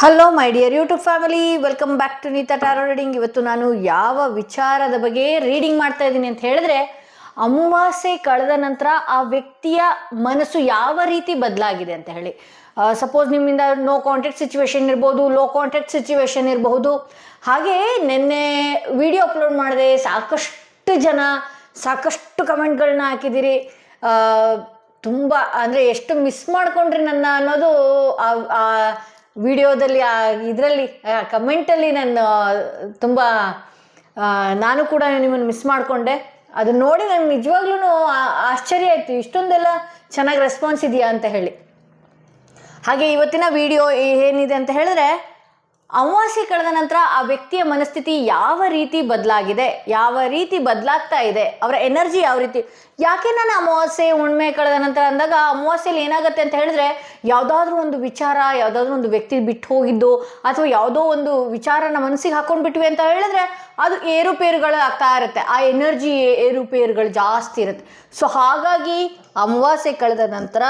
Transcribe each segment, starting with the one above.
Hello my dear YouTube family, welcome back to Neeta tarot reading. ಇವತ್ತು ನಾನು ಯಾವ ವಿಚಾರದ ಬಗ್ಗೆ ರೀಡಿಂಗ್ ಮಾಡ್ತಾ ಇದ್ದೀನಿ ಅಂತ ಹೇಳಿದ್ರೆ, ಅಮಾವಾಸ್ಯೆ ಕಳೆದ ನಂತರ ಆ ವ್ಯಕ್ತಿಯ ಮನಸ್ಸು ಯಾವ ರೀತಿ ಬದಲಾಗಿದೆ ಅಂತ ಹೇಳಿ. ಸಪೋಸ್ ನಿಮ್ಮಿಂದ ನೋ ಕಾಂಟ್ಯಾಕ್ಟ್ ಸಿಚುವೇಶನ್ ಇರ್ಬೋದು, ಲೋ ಕಾಂಟ್ಯಾಕ್ಟ್ ಸಿಚುವೇಶನ್ ಇರಬಹುದು. ಹಾಗೆ ನಿನ್ನೆ ವಿಡಿಯೋ ಅಪ್ಲೋಡ್ ಮಾಡಿದೆ, ಸಾಕಷ್ಟು ಜನ ಸಾಕಷ್ಟು ಕಮೆಂಟ್ಗಳನ್ನ ಹಾಕಿದ್ದೀರಿ. ತುಂಬ ಅಂದರೆ ಎಷ್ಟು ಮಿಸ್ ಮಾಡ್ಕೊಂಡ್ರಿ ನನ್ನ ಅನ್ನೋದು ಆ ವಿಡಿಯೋದಲ್ಲಿ, ಇದರಲ್ಲಿ ಕಮೆಂಟಲ್ಲಿ ತುಂಬ ನಾನು ಕೂಡ ನಿಮ್ಮನ್ನು ಮಿಸ್ ಮಾಡಿಕೊಂಡೆ. ಅದನ್ನ ನೋಡಿ ನನಗೆ ನಿಜವಾಗ್ಲೂ ಆಶ್ಚರ್ಯ ಆಯಿತು, ಇಷ್ಟೊಂದೆಲ್ಲ ಚೆನ್ನಾಗಿ ರೆಸ್ಪಾನ್ಸ್ ಇದೆಯಾ ಅಂತ ಹೇಳಿ. ಹಾಗೆ ಇವತ್ತಿನ ವಿಡಿಯೋ ಏನಿದೆ ಅಂತ ಹೇಳಿದ್ರೆ, ಅಮಾವಾಸ್ಯೆ ಕಳೆದ ನಂತರ ಆ ವ್ಯಕ್ತಿಯ ಮನಸ್ಥಿತಿ ಯಾವ ರೀತಿ ಬದಲಾಗಿದೆ, ಯಾವ ರೀತಿ ಬದಲಾಗ್ತಾ ಇದೆ, ಅವರ ಎನರ್ಜಿ ಯಾವ ರೀತಿ. ಯಾಕೆ ನಾನು ಅಮಾವಾಸ್ಯೆ ಹುಣ್ಣಿಮೆ ಕಳೆದ ನಂತರ ಅಂದಾಗ, ಅಮಾವಾಸ್ಯೆಯಲ್ಲಿ ಏನಾಗುತ್ತೆ ಅಂತ ಹೇಳಿದ್ರೆ, ಯಾವುದಾದ್ರೂ ಒಂದು ವಿಚಾರ, ಯಾವುದಾದ್ರೂ ಒಂದು ವ್ಯಕ್ತಿ ಬಿಟ್ಟು ಹೋಗಿದ್ದು, ಅಥವಾ ಯಾವುದೋ ಒಂದು ವಿಚಾರನ ಮನಸ್ಸಿಗೆ ಹಾಕೊಂಡ್ಬಿಟ್ವಿ ಅಂತ ಹೇಳಿದ್ರೆ ಅದು ಏರುಪೇರುಗಳು ಆಗ್ತಾ ಇರುತ್ತೆ. ಆ ಎನರ್ಜಿ ಏರುಪೇರುಗಳು ಜಾಸ್ತಿ ಇರುತ್ತೆ. ಸೊ ಹಾಗಾಗಿ ಅಮಾವಾಸ್ಯೆ ಕಳೆದ ನಂತರ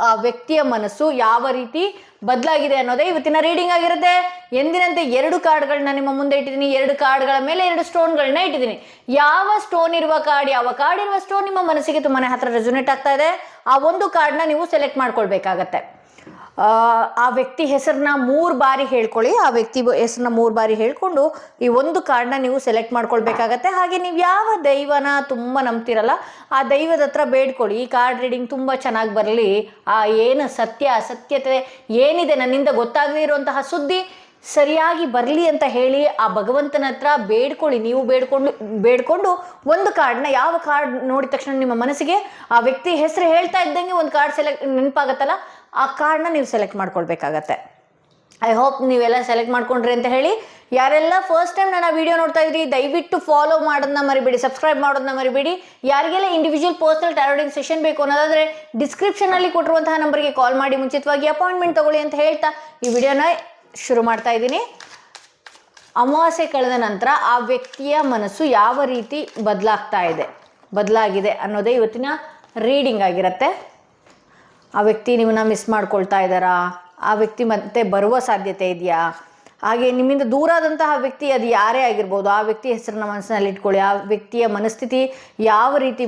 ಆ ವ್ಯಕ್ತಿಯ ಮನಸ್ಸು ಯಾವ ರೀತಿ ಬದಲಾಗಿದೆ ಅನ್ನೋದೇ ಇವತ್ತಿನ ರೀಡಿಂಗ್ ಆಗಿರುತ್ತೆ. ಎಂದಿನಂತೆ 2 ಕಾರ್ಡ್ಗಳನ್ನ ನಿಮ್ಮ ಮುಂದೆ ಇಟ್ಟಿದ್ದೀನಿ. 2 ಕಾರ್ಡ್ಗಳ ಮೇಲೆ 2 ಸ್ಟೋನ್ಗಳನ್ನ ಇಟ್ಟಿದ್ದೀನಿ. ಯಾವ ಸ್ಟೋನ್ ಇರುವ ಕಾರ್ಡ್, ಯಾವ ಕಾರ್ಡ್ ಇರುವ ಸ್ಟೋನ್ ನಿಮ್ಮ ಮನಸ್ಸಿಗೆ ತುಂಬಾನೇ ಹತ್ರ ರೆಸೊನೇಟ್ ಆಗ್ತಾ ಇದೆ, ಆ ಒಂದು ಕಾರ್ಡ್ನ ನೀವು ಸೆಲೆಕ್ಟ್ ಮಾಡ್ಕೊಳ್ಬೇಕಾಗತ್ತೆ. ಆ ವ್ಯಕ್ತಿ ಹೆಸರನ್ನ 3 ಬಾರಿ ಹೇಳ್ಕೊಳ್ಳಿ. ಆ ವ್ಯಕ್ತಿ ಹೆಸರನ್ನ 3 ಬಾರಿ ಹೇಳ್ಕೊಂಡು ಈ ಒಂದು ಕಾರ್ಡ್ನ ನೀವು ಸೆಲೆಕ್ಟ್ ಮಾಡ್ಕೊಳ್ಬೇಕಾಗತ್ತೆ. ಹಾಗೆ ನೀವು ಯಾವ ದೈವನ ತುಂಬ ನಂಬ್ತಿರಲ್ಲ, ಆ ದೈವದ ಹತ್ರ ಬೇಡ್ಕೊಳ್ಳಿ, ಈ ಕಾರ್ಡ್ ರೀಡಿಂಗ್ ತುಂಬ ಚೆನ್ನಾಗಿ ಬರಲಿ, ಆ ಏನು ಸತ್ಯತೆ ಏನಿದೆ ನನ್ನಿಂದ ಗೊತ್ತಾಗದೇ ಇರುವಂತಹ ಸುದ್ದಿ ಸರಿಯಾಗಿ ಬರಲಿ ಅಂತ ಹೇಳಿ ಆ ಭಗವಂತನ ಹತ್ರ ಬೇಡ್ಕೊಳ್ಳಿ. ನೀವು ಬೇಡ್ಕೊಂಡು ಒಂದು ಕಾರ್ಡ್ನ, ಯಾವ ಕಾರ್ಡ್ ನೋಡಿದ ತಕ್ಷಣ ನಿಮ್ಮ ಮನಸ್ಸಿಗೆ ಆ ವ್ಯಕ್ತಿ ಹೆಸರು ಹೇಳ್ತಾ ಇದ್ದಂಗೆ ಒಂದು ಕಾರ್ಡ್ ನೆನಪಾಗತ್ತಲ್ಲ, ಆ ಕಾರ್ಡ್ನ ನೀವು ಸೆಲೆಕ್ಟ್ ಮಾಡ್ಕೊಳ್ಬೇಕಾಗತ್ತೆ. ಐ ಹೋಪ್ ನೀವೆಲ್ಲ ಸೆಲೆಕ್ಟ್ ಮಾಡ್ಕೊಂಡ್ರಿ ಅಂತ ಹೇಳಿ. ಯಾರೆಲ್ಲ ಫಸ್ಟ್ ಟೈಮ್ ನನ್ನ ವಿಡಿಯೋ ನೋಡ್ತಾ ಇದ್ರಿ, ದಯವಿಟ್ಟು ಫಾಲೋ ಮಾಡೋದನ್ನ ಮರಿಬೇಡಿ, ಸಬ್ಸ್ಕ್ರೈಬ್ ಮಾಡೋದನ್ನ ಮರಿಬೇಡಿ. ಯಾರಿಗೆಲ್ಲ ಇಂಡಿವಿಜುವಲ್ ಪರ್ಸನಲ್ ಟಾರೋಡಿಂಗ್ ಸೆಷನ್ ಬೇಕು ಅನ್ನೋದಾದರೆ ಡಿಸ್ಕ್ರಿಪ್ಷನಲ್ಲಿ ಕೊಟ್ಟಿರುವಂತಹ ನಂಬರ್ಗೆ ಕಾಲ್ ಮಾಡಿ ಮುಂಚಿತವಾಗಿ ಅಪಾಯಿಂಟ್ಮೆಂಟ್ ತಗೊಳ್ಳಿ ಅಂತ ಹೇಳ್ತಾ ಈ ವಿಡಿಯೋನ ಶುರು ಮಾಡ್ತಾ ಇದ್ದೀನಿ. ಅಮಾವಾಸ್ಯೆ ಕಳೆದ ನಂತರ ಆ ವ್ಯಕ್ತಿಯ ಮನಸ್ಸು ಯಾವ ರೀತಿ ಬದಲಾಗಿದೆ ಅನ್ನೋದೇ ಇವತ್ತಿನ ರೀಡಿಂಗ್ ಆಗಿರುತ್ತೆ. ಆ ವ್ಯಕ್ತಿ ನಿಮ್ಮನ್ನ ಮಿಸ್ ಮಾಡ್ಕೊಳ್ತಾ ಇದ್ದಾರಾ, ಆ ವ್ಯಕ್ತಿ ಮತ್ತೆ ಬರುವ ಸಾಧ್ಯತೆ ಇದೆಯಾ, ಹಾಗೆ ನಿಮ್ಮಿಂದ ದೂರ ಆದಂತಹ ವ್ಯಕ್ತಿ ಅದು ಯಾರೇ ಆಗಿರ್ಬೋದು, ಆ ವ್ಯಕ್ತಿ ಹೆಸರನ್ನ ಮನಸ್ಸಿನಲ್ಲಿ ಇಟ್ಕೊಳ್ಳಿ. ಆ ವ್ಯಕ್ತಿಯ ಮನಸ್ಥಿತಿ ಯಾವ ರೀತಿ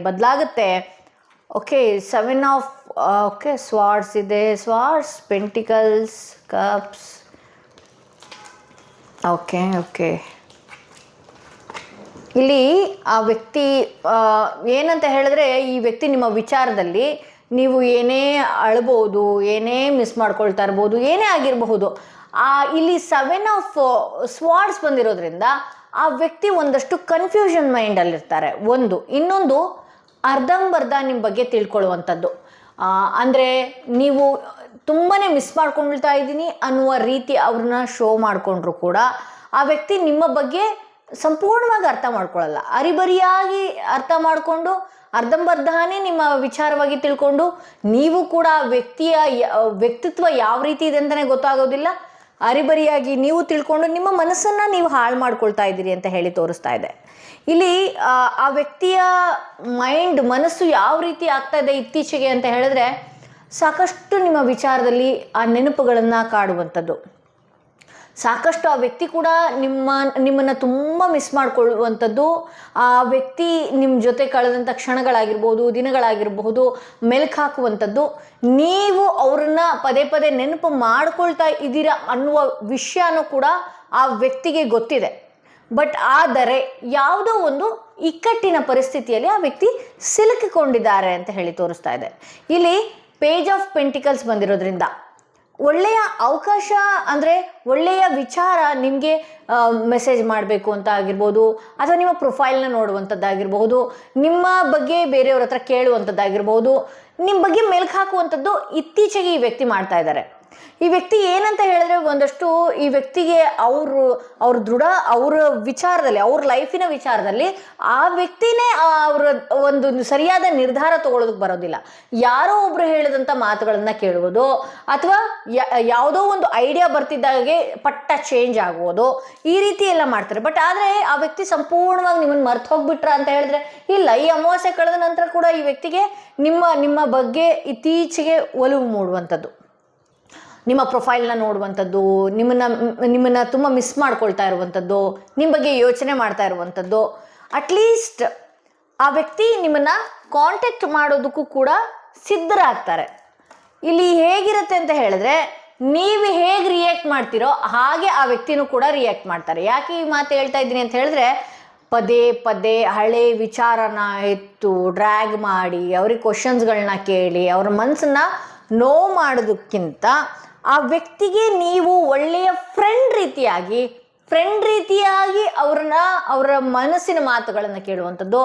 ಬದಲಾಗುತ್ತೆ. ಓಕೆ, 7 ಆಫ್ ಸ್ವಾರ್ಡ್ಸ್ ಇದೆ, ಸ್ವಾರ್ಡ್ಸ್, ಪೆಂಟಿಕಲ್ಸ್, ಕಪ್ಸ್. ಓಕೆ ಇಲ್ಲಿ ಆ ವ್ಯಕ್ತಿ ಏನಂತ ಹೇಳಿದ್ರೆ, ಈ ವ್ಯಕ್ತಿ ನಿಮ್ಮ ವಿಚಾರದಲ್ಲಿ ನೀವು ಏನೇ ಅಳ್ಬೋದು, ಏನೇ ಮಿಸ್ ಮಾಡ್ಕೊಳ್ತಾ ಇರ್ಬೋದು, ಏನೇ ಆಗಿರಬಹುದು. ಇಲ್ಲಿ 7 ಆಫ್ ಸ್ವಾರ್ಡ್ಸ್ ಬಂದಿರೋದ್ರಿಂದ ಆ ವ್ಯಕ್ತಿ ಒಂದಷ್ಟು ಕನ್ಫ್ಯೂಷನ್ ಮೈಂಡಲ್ಲಿರ್ತಾರೆ. ಇನ್ನೊಂದು ಅರ್ಧಂಬರ್ಧ ನಿಮ್ಮ ಬಗ್ಗೆ ತಿಳ್ಕೊಳ್ಳುವಂಥದ್ದು. ಅಂದರೆ ನೀವು ತುಂಬಾ ಮಿಸ್ ಮಾಡ್ಕೊಳ್ತಾ ಇದ್ದೀನಿ ಅನ್ನುವ ರೀತಿ ಅವ್ರನ್ನ ಶೋ ಮಾಡಿಕೊಂಡ್ರು ಕೂಡ ಆ ವ್ಯಕ್ತಿ ನಿಮ್ಮ ಬಗ್ಗೆ ಸಂಪೂರ್ಣವಾಗಿ ಅರ್ಥ ಮಾಡ್ಕೊಳ್ಳಲ್ಲ. ಅರಿಬರಿಯಾಗಿ ಅರ್ಥ ಮಾಡಿಕೊಂಡು ಅರ್ಧಂಬರ್ಧನೇ ನಿಮ್ಮ ವಿಚಾರವಾಗಿ ತಿಳ್ಕೊಂಡು, ನೀವು ಕೂಡ ವ್ಯಕ್ತಿಯ ವ್ಯಕ್ತಿತ್ವ ಯಾವ ರೀತಿ ಇದೆ ಅಂತಲೇ ಗೊತ್ತಾಗೋದಿಲ್ಲ. ಅರಿಬರಿಯಾಗಿ ನೀವು ತಿಳ್ಕೊಂಡು ನಿಮ್ಮ ಮನಸ್ಸನ್ನು ನೀವು ಹಾಳು ಮಾಡ್ಕೊಳ್ತಾ ಇದ್ದೀರಿ ಅಂತ ಹೇಳಿ ತೋರಿಸ್ತಾ ಇದೆ. ಇಲ್ಲಿ ಆ ವ್ಯಕ್ತಿಯ ಮನಸ್ಸು ಯಾವ ರೀತಿ ಆಗ್ತಾ ಇದೆ ಇತ್ತೀಚೆಗೆ ಅಂತ ಹೇಳಿದ್ರೆ, ಸಾಕಷ್ಟು ನಿಮ್ಮ ವಿಚಾರದಲ್ಲಿ ಆ ನೆನಪುಗಳನ್ನು ಕಾಡುವಂಥದ್ದು. ಸಾಕಷ್ಟು ಆ ವ್ಯಕ್ತಿ ಕೂಡ ನಿಮ್ಮನ್ನು ತುಂಬ ಮಿಸ್ ಮಾಡಿಕೊಳ್ಳುವಂಥದ್ದು. ಆ ವ್ಯಕ್ತಿ ನಿಮ್ಮ ಜೊತೆ ಕಳೆದಂಥ ಕ್ಷಣಗಳಾಗಿರ್ಬೋದು, ದಿನಗಳಾಗಿರಬಹುದು, ಮೆಲುಕು ಹಾಕುವಂಥದ್ದು. ನೀವು ಅವ್ರನ್ನ ಪದೇ ಪದೇ ನೆನಪು ಮಾಡ್ಕೊಳ್ತಾ ಇದ್ದೀರಾ ಅನ್ನುವ ವಿಷಯನೂ ಕೂಡ ಆ ವ್ಯಕ್ತಿಗೆ ಗೊತ್ತಿದೆ. ಬಟ್ ಆದರೆ ಯಾವುದೋ ಒಂದು ಇಕ್ಕಟ್ಟಿನ ಪರಿಸ್ಥಿತಿಯಲ್ಲಿ ಆ ವ್ಯಕ್ತಿ ಸಿಲುಕಿಕೊಂಡಿದ್ದಾರೆ ಅಂತ ಹೇಳಿ ತೋರಿಸ್ತಾ ಇದೆ. ಇಲ್ಲಿ ಪೇಜ್ ಆಫ್ ಪೆಂಟಿಕಲ್ಸ್ ಬಂದಿರೋದ್ರಿಂದ ಒಳ್ಳೆಯ ಅವಕಾಶ, ಅಂದರೆ ಒಳ್ಳೆಯ ವಿಚಾರ ನಿಮಗೆ ಮೆಸೇಜ್ ಮಾಡಬೇಕು ಅಂತ ಆಗಿರ್ಬೋದು, ಅಥವಾ ನಿಮ್ಮ ಪ್ರೊಫೈಲ್ನ ನೋಡುವಂಥದ್ದಾಗಿರ್ಬಹುದು, ನಿಮ್ಮ ಬಗ್ಗೆ ಬೇರೆಯವ್ರ ಹತ್ರ ಕೇಳುವಂಥದ್ದಾಗಿರ್ಬೋದು, ನಿಮ್ಮ ಬಗ್ಗೆ ಮೆಲುಕು ಹಾಕುವಂಥದ್ದು ಇತ್ತೀಚೆಗೆ ಈ ವ್ಯಕ್ತಿ ಮಾಡ್ತಾ ಇದ್ದಾರೆ. ಈ ವ್ಯಕ್ತಿ ಏನಂತ ಹೇಳಿದ್ರೆ, ಒಂದಷ್ಟು ಈ ವ್ಯಕ್ತಿಗೆ ಅವರ ವಿಚಾರದಲ್ಲಿ, ಅವ್ರ ಲೈಫಿನ ವಿಚಾರದಲ್ಲಿ ಆ ವ್ಯಕ್ತಿನೇ ಅವರ ಒಂದು ಸರಿಯಾದ ನಿರ್ಧಾರ ತಗೊಳ್ಳೋದಕ್ಕೆ ಬರೋದಿಲ್ಲ. ಯಾರೋ ಒಬ್ರು ಹೇಳಿದಂಥ ಮಾತುಗಳನ್ನು ಕೇಳುವುದು, ಅಥವಾ ಯಾವುದೋ ಒಂದು ಐಡಿಯಾ ಬರ್ತಿದ್ದಾಗೆ ಪಟ್ಟ ಚೇಂಜ್ ಆಗುವುದು, ಈ ರೀತಿ ಎಲ್ಲ ಮಾಡ್ತಾರೆ. ಬಟ್ ಆದರೆ ಆ ವ್ಯಕ್ತಿ ಸಂಪೂರ್ಣವಾಗಿ ನಿಮ್ಮನ್ನು ಮರ್ತು ಹೋಗ್ಬಿಟ್ರ ಅಂತ ಹೇಳಿದ್ರೆ ಇಲ್ಲ. ಈ ಅಮಾವಾಸ್ಯೆ ಕಳೆದ ನಂತರ ಕೂಡ ಈ ವ್ಯಕ್ತಿಗೆ ನಿಮ್ಮ ಬಗ್ಗೆ ಇತ್ತೀಚೆಗೆ ಒಲವು ಮೂಡುವಂಥದ್ದು. ನಿಮ್ಮ ಪ್ರೊಫೈಲ್ನ ನೋಡುವಂಥದ್ದು, ನಿಮ್ಮನ್ನು ತುಂಬ ಮಿಸ್ ಮಾಡ್ಕೊಳ್ತಾ ಇರುವಂಥದ್ದು, ನಿಮ್ಮ ಬಗ್ಗೆ ಯೋಚನೆ ಮಾಡ್ತಾ ಇರುವಂಥದ್ದು, ಅಟ್ಲೀಸ್ಟ್ ಆ ವ್ಯಕ್ತಿ ನಿಮ್ಮನ್ನು ಕಾಂಟ್ಯಾಕ್ಟ್ ಮಾಡೋದಕ್ಕೂ ಕೂಡ ಸಿದ್ಧರಾಗ್ತಾರೆ. ಇಲ್ಲಿ ಹೇಗಿರುತ್ತೆ ಅಂತ ಹೇಳಿದ್ರೆ, ನೀವು ಹೇಗೆ ರಿಯಾಕ್ಟ್ ಮಾಡ್ತೀರೋ ಹಾಗೆ ಆ ವ್ಯಕ್ತಿನೂ ಕೂಡ ರಿಯಾಕ್ಟ್ ಮಾಡ್ತಾರೆ. ಯಾಕೆ ಈ ಮಾತು ಹೇಳ್ತಾ ಇದ್ದೀನಿ ಅಂತ ಹೇಳಿದ್ರೆ, ಪದೇ ಪದೇ ಹಳೆ ವಿಚಾರನ ಎತ್ತು ಡ್ರ್ಯಾಗ್ ಮಾಡಿ ಅವ್ರಿಗೆ ಕ್ವಶನ್ಸ್ಗಳನ್ನ ಕೇಳಿ ಅವ್ರ ಮನಸ್ಸನ್ನ ನೋವು ಮಾಡೋದಕ್ಕಿಂತ ಆ ವ್ಯಕ್ತಿಗೆ ನೀವು ಒಳ್ಳೆಯ ಫ್ರೆಂಡ್ ರೀತಿಯಾಗಿ ಅವರ ಮನಸ್ಸಿನ ಮಾತುಗಳನ್ನು ಕೇಳುವಂಥದ್ದು,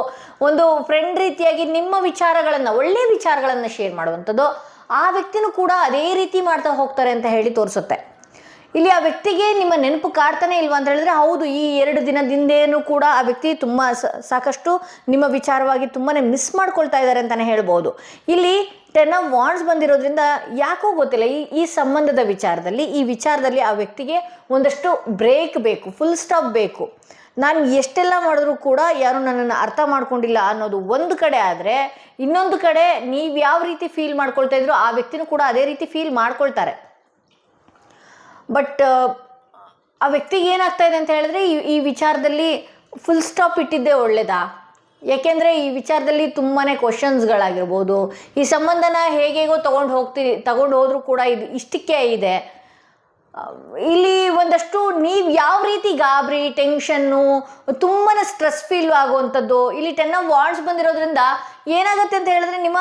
ಒಂದು ಫ್ರೆಂಡ್ ರೀತಿಯಾಗಿ ನಿಮ್ಮ ವಿಚಾರಗಳನ್ನು, ಒಳ್ಳೆಯ ವಿಚಾರಗಳನ್ನು ಶೇರ್ ಮಾಡುವಂಥದ್ದು, ಆ ವ್ಯಕ್ತಿನೂ ಕೂಡ ಅದೇ ರೀತಿ ಮಾಡ್ತಾ ಹೋಗ್ತಾರೆ ಅಂತ ಹೇಳಿ ತೋರಿಸುತ್ತೆ. ಇಲ್ಲಿ ಆ ವ್ಯಕ್ತಿಗೆ ನಿಮ್ಮ ನೆನಪು ಕಾಡ್ತಾನೆ ಇಲ್ವಾ ಅಂತ ಹೇಳಿದ್ರೆ, ಹೌದು, ಈ 2 ದಿನದಿಂದೇನೂ ಕೂಡ ಆ ವ್ಯಕ್ತಿ ತುಂಬ ಸಾಕಷ್ಟು ನಿಮ್ಮ ವಿಚಾರವಾಗಿ ತುಂಬಾ ಮಿಸ್ ಮಾಡ್ಕೊಳ್ತಾ ಇದ್ದಾರೆ ಅಂತಲೇ ಹೇಳ್ಬೋದು. ಇಲ್ಲಿ 10 of Wands ಬಂದಿರೋದ್ರಿಂದ ಯಾಕೋ ಗೊತ್ತಿಲ್ಲ, ಈ ಸಂಬಂಧದ ವಿಚಾರದಲ್ಲಿ, ಈ ವಿಚಾರದಲ್ಲಿ ಆ ವ್ಯಕ್ತಿಗೆ ಒಂದಷ್ಟು ಬ್ರೇಕ್ ಬೇಕು, ಫುಲ್ ಸ್ಟಾಪ್ ಬೇಕು. ನಾನು ಎಷ್ಟೆಲ್ಲ ಮಾಡಿದ್ರೂ ಕೂಡ ಯಾರು ನನ್ನನ್ನು ಅರ್ಥ ಮಾಡ್ಕೊಂಡಿಲ್ಲ ಅನ್ನೋದು ಒಂದು ಕಡೆ ಆದರೆ, ಇನ್ನೊಂದು ಕಡೆ ನೀವು ಯಾವ ರೀತಿ ಫೀಲ್ ಮಾಡ್ಕೊಳ್ತಾ ಇದ್ರೋ ಆ ವ್ಯಕ್ತಿನೂ ಕೂಡ ಅದೇ ರೀತಿ ಫೀಲ್ ಮಾಡ್ಕೊಳ್ತಾರೆ. ಬಟ್ ಆ ವ್ಯಕ್ತಿಗೆ ಏನಾಗ್ತಾ ಇದೆ ಅಂತ ಹೇಳಿದ್ರೆ, ಈ ವಿಚಾರದಲ್ಲಿ ಫುಲ್ ಸ್ಟಾಪ್ ಇಟ್ಟಿದ್ದೇ ಒಳ್ಳೆಯದಾ? ಯಾಕೆಂದರೆ ಈ ವಿಚಾರದಲ್ಲಿ ತುಂಬಾ ಕ್ವಶನ್ಸ್ಗಳಾಗಿರ್ಬೋದು, ಈ ಸಂಬಂಧನ ಹೇಗೇಗೋ ತಗೊಂಡು ಹೋದರೂ ಕೂಡ ಇದು ಇಷ್ಟಕ್ಕೆ ಇದೆ. ಇಲ್ಲಿ ಒಂದಷ್ಟು ನೀವು ಯಾವ ರೀತಿ ಗಾಬರಿ, ಟೆನ್ಷನ್ನು, ತುಂಬಾ ಸ್ಟ್ರೆಸ್ ಫೀಲ್ ಆಗುವಂಥದ್ದು. ಇಲ್ಲಿ 10 of Wands ಬಂದಿರೋದ್ರಿಂದ ಏನಾಗುತ್ತೆ ಅಂತ ಹೇಳಿದ್ರೆ, ನಿಮ್ಮ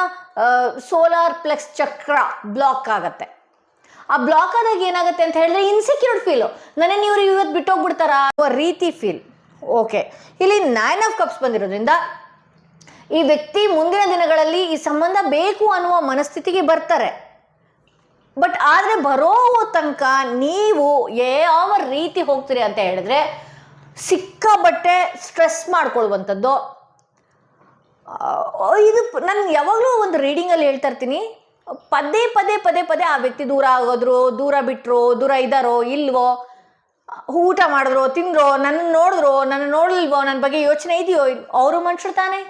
ಸೋಲಾರ್ ಪ್ಲೆಕ್ಸ್ ಚಕ್ರ ಬ್ಲಾಕ್ ಆಗುತ್ತೆ. ಆ ಬ್ಲಾಕ್ ಆದಾಗ ಏನಾಗುತ್ತೆ ಅಂತ ಹೇಳಿದ್ರೆ, ಇನ್ಸೆಕ್ಯೂರ್ ಫೀಲು, ನನ್ನನ್ನು ಇವರು ಇವತ್ತು ಬಿಟ್ಟೋಗ್ಬಿಡ್ತಾರಾ ರೀತಿ ಫೀಲ್. ಓಕೆ, ಇಲ್ಲಿ 9 of Cups ಬಂದಿರೋದ್ರಿಂದ ಈ ವ್ಯಕ್ತಿ ಮುಂದಿನ ದಿನಗಳಲ್ಲಿ ಈ ಸಂಬಂಧ ಬೇಕು ಅನ್ನುವ ಮನಸ್ಥಿತಿಗೆ ಬರ್ತಾರೆ. ಬಟ್ ಆದರೆ ಬರೋ ತನಕ ನೀವು ಯಾವ ರೀತಿ ಹೋಗ್ತೀರಿ ಅಂತ ಹೇಳಿದ್ರೆ, ಸಿಕ್ಕಾಬಟ್ಟೆ ಸ್ಟ್ರೆಸ್ ಮಾಡ್ಕೊಳ್ಳುವಂಥದ್ದು. ಇದು ನಾನು ಯಾವಾಗಲೂ ಒಂದು ರೀಡಿಂಗಲ್ಲಿ ಹೇಳ್ತಾ ಇರ್ತೀನಿ, ಪದೇ ಪದೇ ಪದೇ ಪದೇ ಆ ವ್ಯಕ್ತಿ ದೂರ ಆಗೋದ್ರು, ದೂರ ಬಿಟ್ಟರು, ದೂರ ಇದ್ದಾರೋ ಇಲ್ವೋ, ಊಟ ಮಾಡಿದ್ರು, ತಿಂದ್ರೋ, ನನ್ನ ನೋಡಿದ್ರು, ನನ್ನ ನೋಡಲಿಲ್ವೋ, ನನ್ನ ಬಗ್ಗೆ ಯೋಚನೆ ಇದೆಯೋ, ಅವರು ಮನುಷ್ಯರು ತಾನೆ,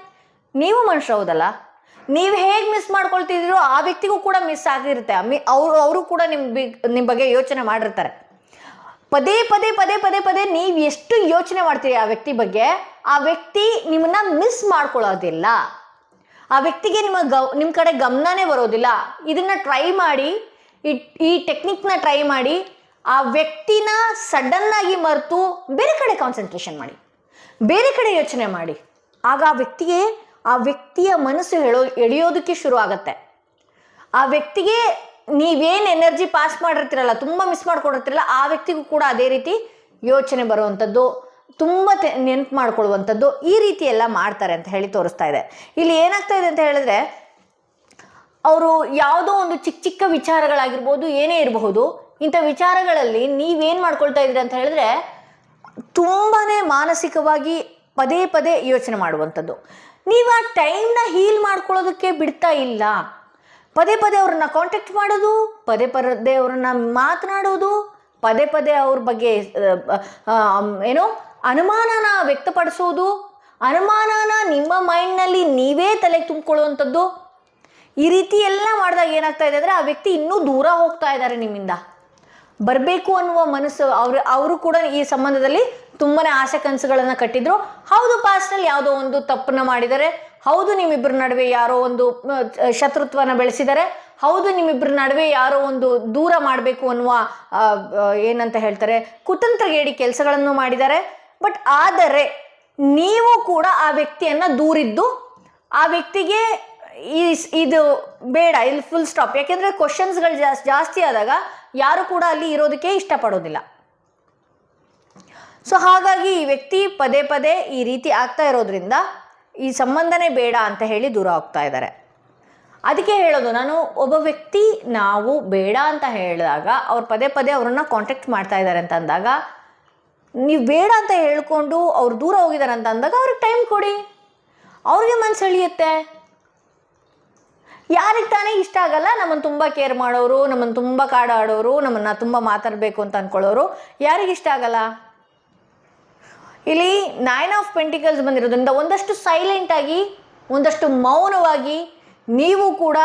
ನೀವು ಮನುಷ್ಯರು ಹೌದಲ್ಲ. ನೀವು ಹೇಗೆ ಮಿಸ್ ಮಾಡ್ಕೊಳ್ತಿದ್ದೀರೋ ಆ ವ್ಯಕ್ತಿಗೂ ಕೂಡ ಮಿಸ್ ಆಗಿರುತ್ತೆ. ಅವರು ಕೂಡ ನಿಮ್ಮ ಬಗ್ಗೆ ಯೋಚನೆ ಮಾಡಿರ್ತಾರೆ. ಪದೇ ಪದೇ ಪದೇ ಪದೇ ಪದೇ ನೀವು ಎಷ್ಟು ಯೋಚನೆ ಮಾಡ್ತೀರಿ ಆ ವ್ಯಕ್ತಿ ಬಗ್ಗೆ, ಆ ವ್ಯಕ್ತಿ ನಿಮ್ಮನ್ನ ಮಿಸ್ ಮಾಡ್ಕೊಳ್ಳೋದಿಲ್ಲ. ಆ ವ್ಯಕ್ತಿಗೆ ನಿಮ್ಮ ಕಡೆ ಗಮನನೇ ಬರೋದಿಲ್ಲ. ಇದನ್ನ ಟ್ರೈ ಮಾಡಿ, ಈ ಟೆಕ್ನಿಕ್ನ ಟ್ರೈ ಮಾಡಿ, ಆ ವ್ಯಕ್ತಿನ ಸಡನ್ ಆಗಿ ಮರೆತು ಬೇರೆ ಕಡೆ ಕಾನ್ಸಂಟ್ರೇಷನ್ ಮಾಡಿ, ಬೇರೆ ಕಡೆ ಯೋಚನೆ ಮಾಡಿ. ಆಗ ಆ ವ್ಯಕ್ತಿಯ ಮನಸ್ಸು ಎಳೆಯೋದಕ್ಕೆ ಶುರು ಆಗತ್ತೆ. ಆ ವ್ಯಕ್ತಿಗೆ ನೀವೇನು ಎನರ್ಜಿ ಪಾಸ್ ಮಾಡಿರ್ತೀರಲ್ಲ, ತುಂಬ ಮಿಸ್ ಮಾಡ್ಕೊಂಡಿರ್ತೀರಲ್ಲ, ಆ ವ್ಯಕ್ತಿಗೂ ಕೂಡ ಅದೇ ರೀತಿ ಯೋಚನೆ ಬರುವಂಥದ್ದು, ತುಂಬ ನೆನಪು ಮಾಡ್ಕೊಳ್ಳುವಂಥದ್ದು, ಈ ರೀತಿ ಎಲ್ಲ ಮಾಡ್ತಾರೆ ಅಂತ ಹೇಳಿ ತೋರಿಸ್ತಾ ಇದೆ. ಇಲ್ಲಿ ಏನಾಗ್ತಾ ಇದೆ ಅಂತ ಹೇಳಿದ್ರೆ, ಅವರು ಯಾವುದೋ ಒಂದು ಚಿಕ್ಕ ಚಿಕ್ಕ ವಿಚಾರಗಳಾಗಿರ್ಬೋದು, ಏನೇ ಇರಬಹುದು, ಇಂಥ ವಿಚಾರಗಳಲ್ಲಿ ನೀವೇನು ಮಾಡ್ಕೊಳ್ತಾ ಇದ್ದೀರಿ ಅಂತ ಹೇಳಿದ್ರೆ, ತುಂಬಾ ಮಾನಸಿಕವಾಗಿ ಪದೇ ಪದೇ ಯೋಚನೆ ಮಾಡುವಂಥದ್ದು. ನೀವು ಆ ಟೈಮ್ನ ಹೀಲ್ ಮಾಡ್ಕೊಳ್ಳೋದಕ್ಕೆ ಬಿಡ್ತಾ ಇಲ್ಲ. ಪದೇ ಪದೇ ಅವ್ರನ್ನ ಕಾಂಟ್ಯಾಕ್ಟ್ ಮಾಡೋದು, ಪದೇ ಪದೇ ಅವ್ರನ್ನ ಮಾತನಾಡೋದು, ಪದೇ ಪದೇ ಅವ್ರ ಬಗ್ಗೆ ಅನುಮಾನನ ವ್ಯಕ್ತಪಡಿಸೋದು, ಅನುಮಾನನ ನಿಮ್ಮ ಮೈಂಡ್ನಲ್ಲಿ ನೀವೇ ತಲೆ ತುಂಬಿಕೊಳ್ಳುವಂಥದ್ದು. ಈ ರೀತಿ ಎಲ್ಲ ಮಾಡಿದಾಗ ಏನಾಗ್ತಾ ಇದೆ ಅಂದರೆ, ಆ ವ್ಯಕ್ತಿ ಇನ್ನೂ ದೂರ ಹೋಗ್ತಾ ಇದ್ದಾರೆ ನಿಮ್ಮಿಂದ. ಬರಬೇಕು ಅನ್ನುವ ಮನಸ್ಸು ಅವರು ಕೂಡ ಈ ಸಂಬಂಧದಲ್ಲಿ ತುಂಬಾ ಆಸೆ ಕನಸುಗಳನ್ನು ಕಟ್ಟಿದ್ರು. ಹೌದು, ಪಾಸ್ಟಲ್ಲಿ ಯಾವುದೋ ಒಂದು ತಪ್ಪನ್ನ ಮಾಡಿದ್ದಾರೆ. ಹೌದು, ನಿಮ್ಮಿಬ್ಬರ ನಡುವೆ ಯಾರೋ ಒಂದು ಶತ್ರುತ್ವನ ಬೆಳೆಸಿದ್ದಾರೆ. ಹೌದು, ನಿಮ್ಮಿಬ್ಬರ ನಡುವೆ ಯಾರೋ ಒಂದು ದೂರ ಮಾಡಬೇಕು ಅನ್ನುವ ಏನಂತ ಹೇಳ್ತಾರೆ, ಕುತಂತ್ರಗೇಡಿ ಕೆಲಸಗಳನ್ನು ಮಾಡಿದ್ದಾರೆ. ಬಟ್ ಆದರೆ ನೀವು ಕೂಡ ಆ ವ್ಯಕ್ತಿಯನ್ನು ದೂರಿದ್ದು, ಆ ವ್ಯಕ್ತಿಗೆ ಇದು ಬೇಡ, ಇಲ್ಲಿ ಫುಲ್ ಸ್ಟಾಪ್. ಯಾಕೆಂದರೆ ಕ್ವಶನ್ಸ್ಗಳು ಜಾಸ್ತಿ ಆದಾಗ ಯಾರು ಕೂಡ ಅಲ್ಲಿ ಇರೋದಕ್ಕೆ ಇಷ್ಟಪಡೋದಿಲ್ಲ. ಸೊ ಹಾಗಾಗಿ ಈ ವ್ಯಕ್ತಿ ಪದೇ ಪದೇ ಈ ರೀತಿ ಆಗ್ತಾ ಇರೋದ್ರಿಂದ ಈ ಸಂಬಂಧನೇ ಬೇಡ ಅಂತ ಹೇಳಿ ದೂರ ಹೋಗ್ತಾ ಇದ್ದಾರೆ. ಅದಕ್ಕೆ ಹೇಳೋದು ನಾನು, ಒಬ್ಬ ವ್ಯಕ್ತಿ ನಾವು ಬೇಡ ಅಂತ ಹೇಳಿದಾಗ ಅವ್ರು ಪದೇ ಪದೇ ಅವ್ರನ್ನ ಕಾಂಟ್ಯಾಕ್ಟ್ ಮಾಡ್ತಾ ಇದ್ದಾರೆ ಅಂತ ಅಂದಾಗ, ನೀವು ಬೇಡ ಅಂತ ಹೇಳ್ಕೊಂಡು ಅವ್ರು ದೂರ ಹೋಗಿದ್ದಾರೆ ಅಂತ ಅಂದಾಗ ಅವ್ರಿಗೆ ಟೈಮ್ ಕೊಡಿ, ಅವ್ರಿಗೆ ಮನಸ್ಸು ಎಳೆಯುತ್ತೆ. ಯಾರಿಗೆ ತಾನೇ ಇಷ್ಟ ಆಗಲ್ಲ ನಮ್ಮನ್ನು ತುಂಬ ಕೇರ್ ಮಾಡೋರು, ನಮ್ಮನ್ನು ತುಂಬ ಕಾಡಾಡೋರು, ನಮ್ಮನ್ನು ತುಂಬ ಮಾತಾಡಬೇಕು ಅಂತ ಅಂದ್ಕೊಳ್ಳೋರು, ಯಾರಿಗಿಷ್ಟ ಆಗಲ್ಲ? ಇಲ್ಲಿ 9 of Pentacles ಬಂದಿರೋದ್ರಿಂದ ಒಂದಷ್ಟು ಸೈಲೆಂಟಾಗಿ, ಒಂದಷ್ಟು ಮೌನವಾಗಿ ನೀವು ಕೂಡ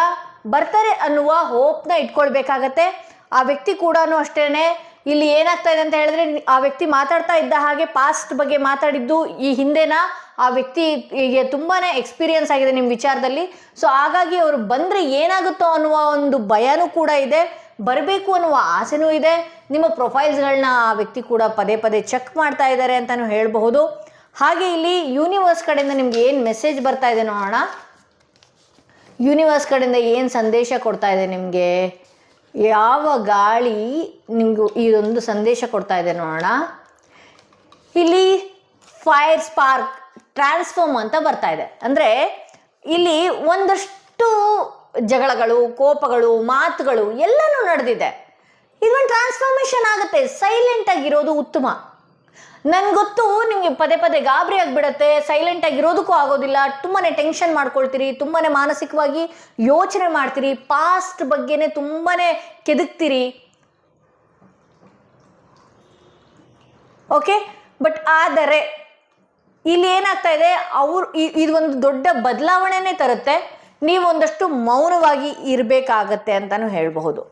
ಬರ್ತಾರೆ ಅನ್ನುವ ಹೋಪ್ನ ಇಟ್ಕೊಳ್ಬೇಕಾಗತ್ತೆ. ಆ ವ್ಯಕ್ತಿ ಕೂಡ ಅಷ್ಟೇನೆ ಇಲ್ಲಿ ಏನಾಗ್ತಾ ಇದೆ ಅಂತ ಹೇಳಿದ್ರೆ, ಆ ವ್ಯಕ್ತಿ ಮಾತಾಡ್ತಾ ಇದ್ದ ಹಾಗೆ ಪಾಸ್ಟ್ ಬಗ್ಗೆ ಮಾತಾಡಿದ್ದು ಈ ಹಿಂದೆನ ಆ ವ್ಯಕ್ತಿಗೆ ತುಂಬಾನೇ ಎಕ್ಸ್ಪೀರಿಯನ್ಸ್ ಆಗಿದೆ ನಿಮ್ಮ ವಿಚಾರದಲ್ಲಿ. ಸೊ ಹಾಗಾಗಿ ಅವರು ಬಂದ್ರೆ ಏನಾಗುತ್ತೋ ಅನ್ನುವ ಒಂದು ಭಯನೂ ಕೂಡ ಇದೆ, ಬರಬೇಕು ಅನ್ನುವ ಆಸೆನೂ ಇದೆ. ನಿಮ್ಮ ಪ್ರೊಫೈಲ್ಸ್ಗಳನ್ನ ಆ ವ್ಯಕ್ತಿ ಕೂಡ ಪದೇ ಪದೇ ಚೆಕ್ ಮಾಡ್ತಾ ಇದ್ದಾರೆ ಅಂತಾನು ಹೇಳಬಹುದು. ಹಾಗೆ ಇಲ್ಲಿ ಯೂನಿವರ್ಸ್ ಕಡೆಯಿಂದ ನಿಮ್ಗೆ ಏನು ಮೆಸೇಜ್ ಬರ್ತಾ ಇದೆ ನೋಡೋಣ. ಯೂನಿವರ್ಸ್ ಕಡೆಯಿಂದ ಏನು ಸಂದೇಶ ಕೊಡ್ತಾ ಇದೆ ನಿಮಗೆ, ಯಾವ ಗಾಳಿ ನಿಮಗೂ ಇದೊಂದು ಸಂದೇಶ ಕೊಡ್ತಾ ಇದೆ ನೋಡೋಣ. ಇಲ್ಲಿ ಫೈರ್ ಸ್ಪಾರ್ಕ್ ಟ್ರಾನ್ಸ್ಫಾರ್ಮ್ ಅಂತ ಬರ್ತಾ ಇದೆ. ಅಂದರೆ ಇಲ್ಲಿ ಒಂದಷ್ಟು ಜಗಳಗಳು, ಕೋಪಗಳು, ಮಾತುಗಳು ಎಲ್ಲನೂ ನಡೆದಿದೆ. ಇದೊಂದು ಟ್ರಾನ್ಸ್ಫಾರ್ಮೇಷನ್ ಆಗುತ್ತೆ. ಸೈಲೆಂಟ್ ಆಗಿರೋದು ಉತ್ತಮ. ನನ್ಗೆ ಗೊತ್ತು ನಿಮಗೆ ಪದೇ ಪದೇ ಗಾಬರಿ ಆಗಿಬಿಡತ್ತೆ, ಸೈಲೆಂಟ್ ಆಗಿರೋದಕ್ಕೂ ಆಗೋದಿಲ್ಲ, ತುಂಬಾನೇ ಟೆನ್ಷನ್ ಮಾಡ್ಕೊಳ್ತೀರಿ, ತುಂಬಾನೇ ಮಾನಸಿಕವಾಗಿ ಯೋಚನೆ ಮಾಡ್ತೀರಿ, ಪಾಸ್ಟ್ ಬಗ್ಗೆನೇ ತುಂಬಾನೇ ಕೆದಕ್ತೀರಿ. ಓಕೆ, ಬಟ್ ಆದರೆ ಇಲ್ಲಿ ಏನಾಗ್ತಾ ಇದೆ, ಇದು ಒಂದು ದೊಡ್ಡ ಬದಲಾವಣೆನೇ ತರುತ್ತೆ. ನೀವು ಒಂದಷ್ಟು ಮೌನವಾಗಿ ಇರಬೇಕಾಗತ್ತೆ ಅಂತಾನು ಹೇಳಬಹುದು.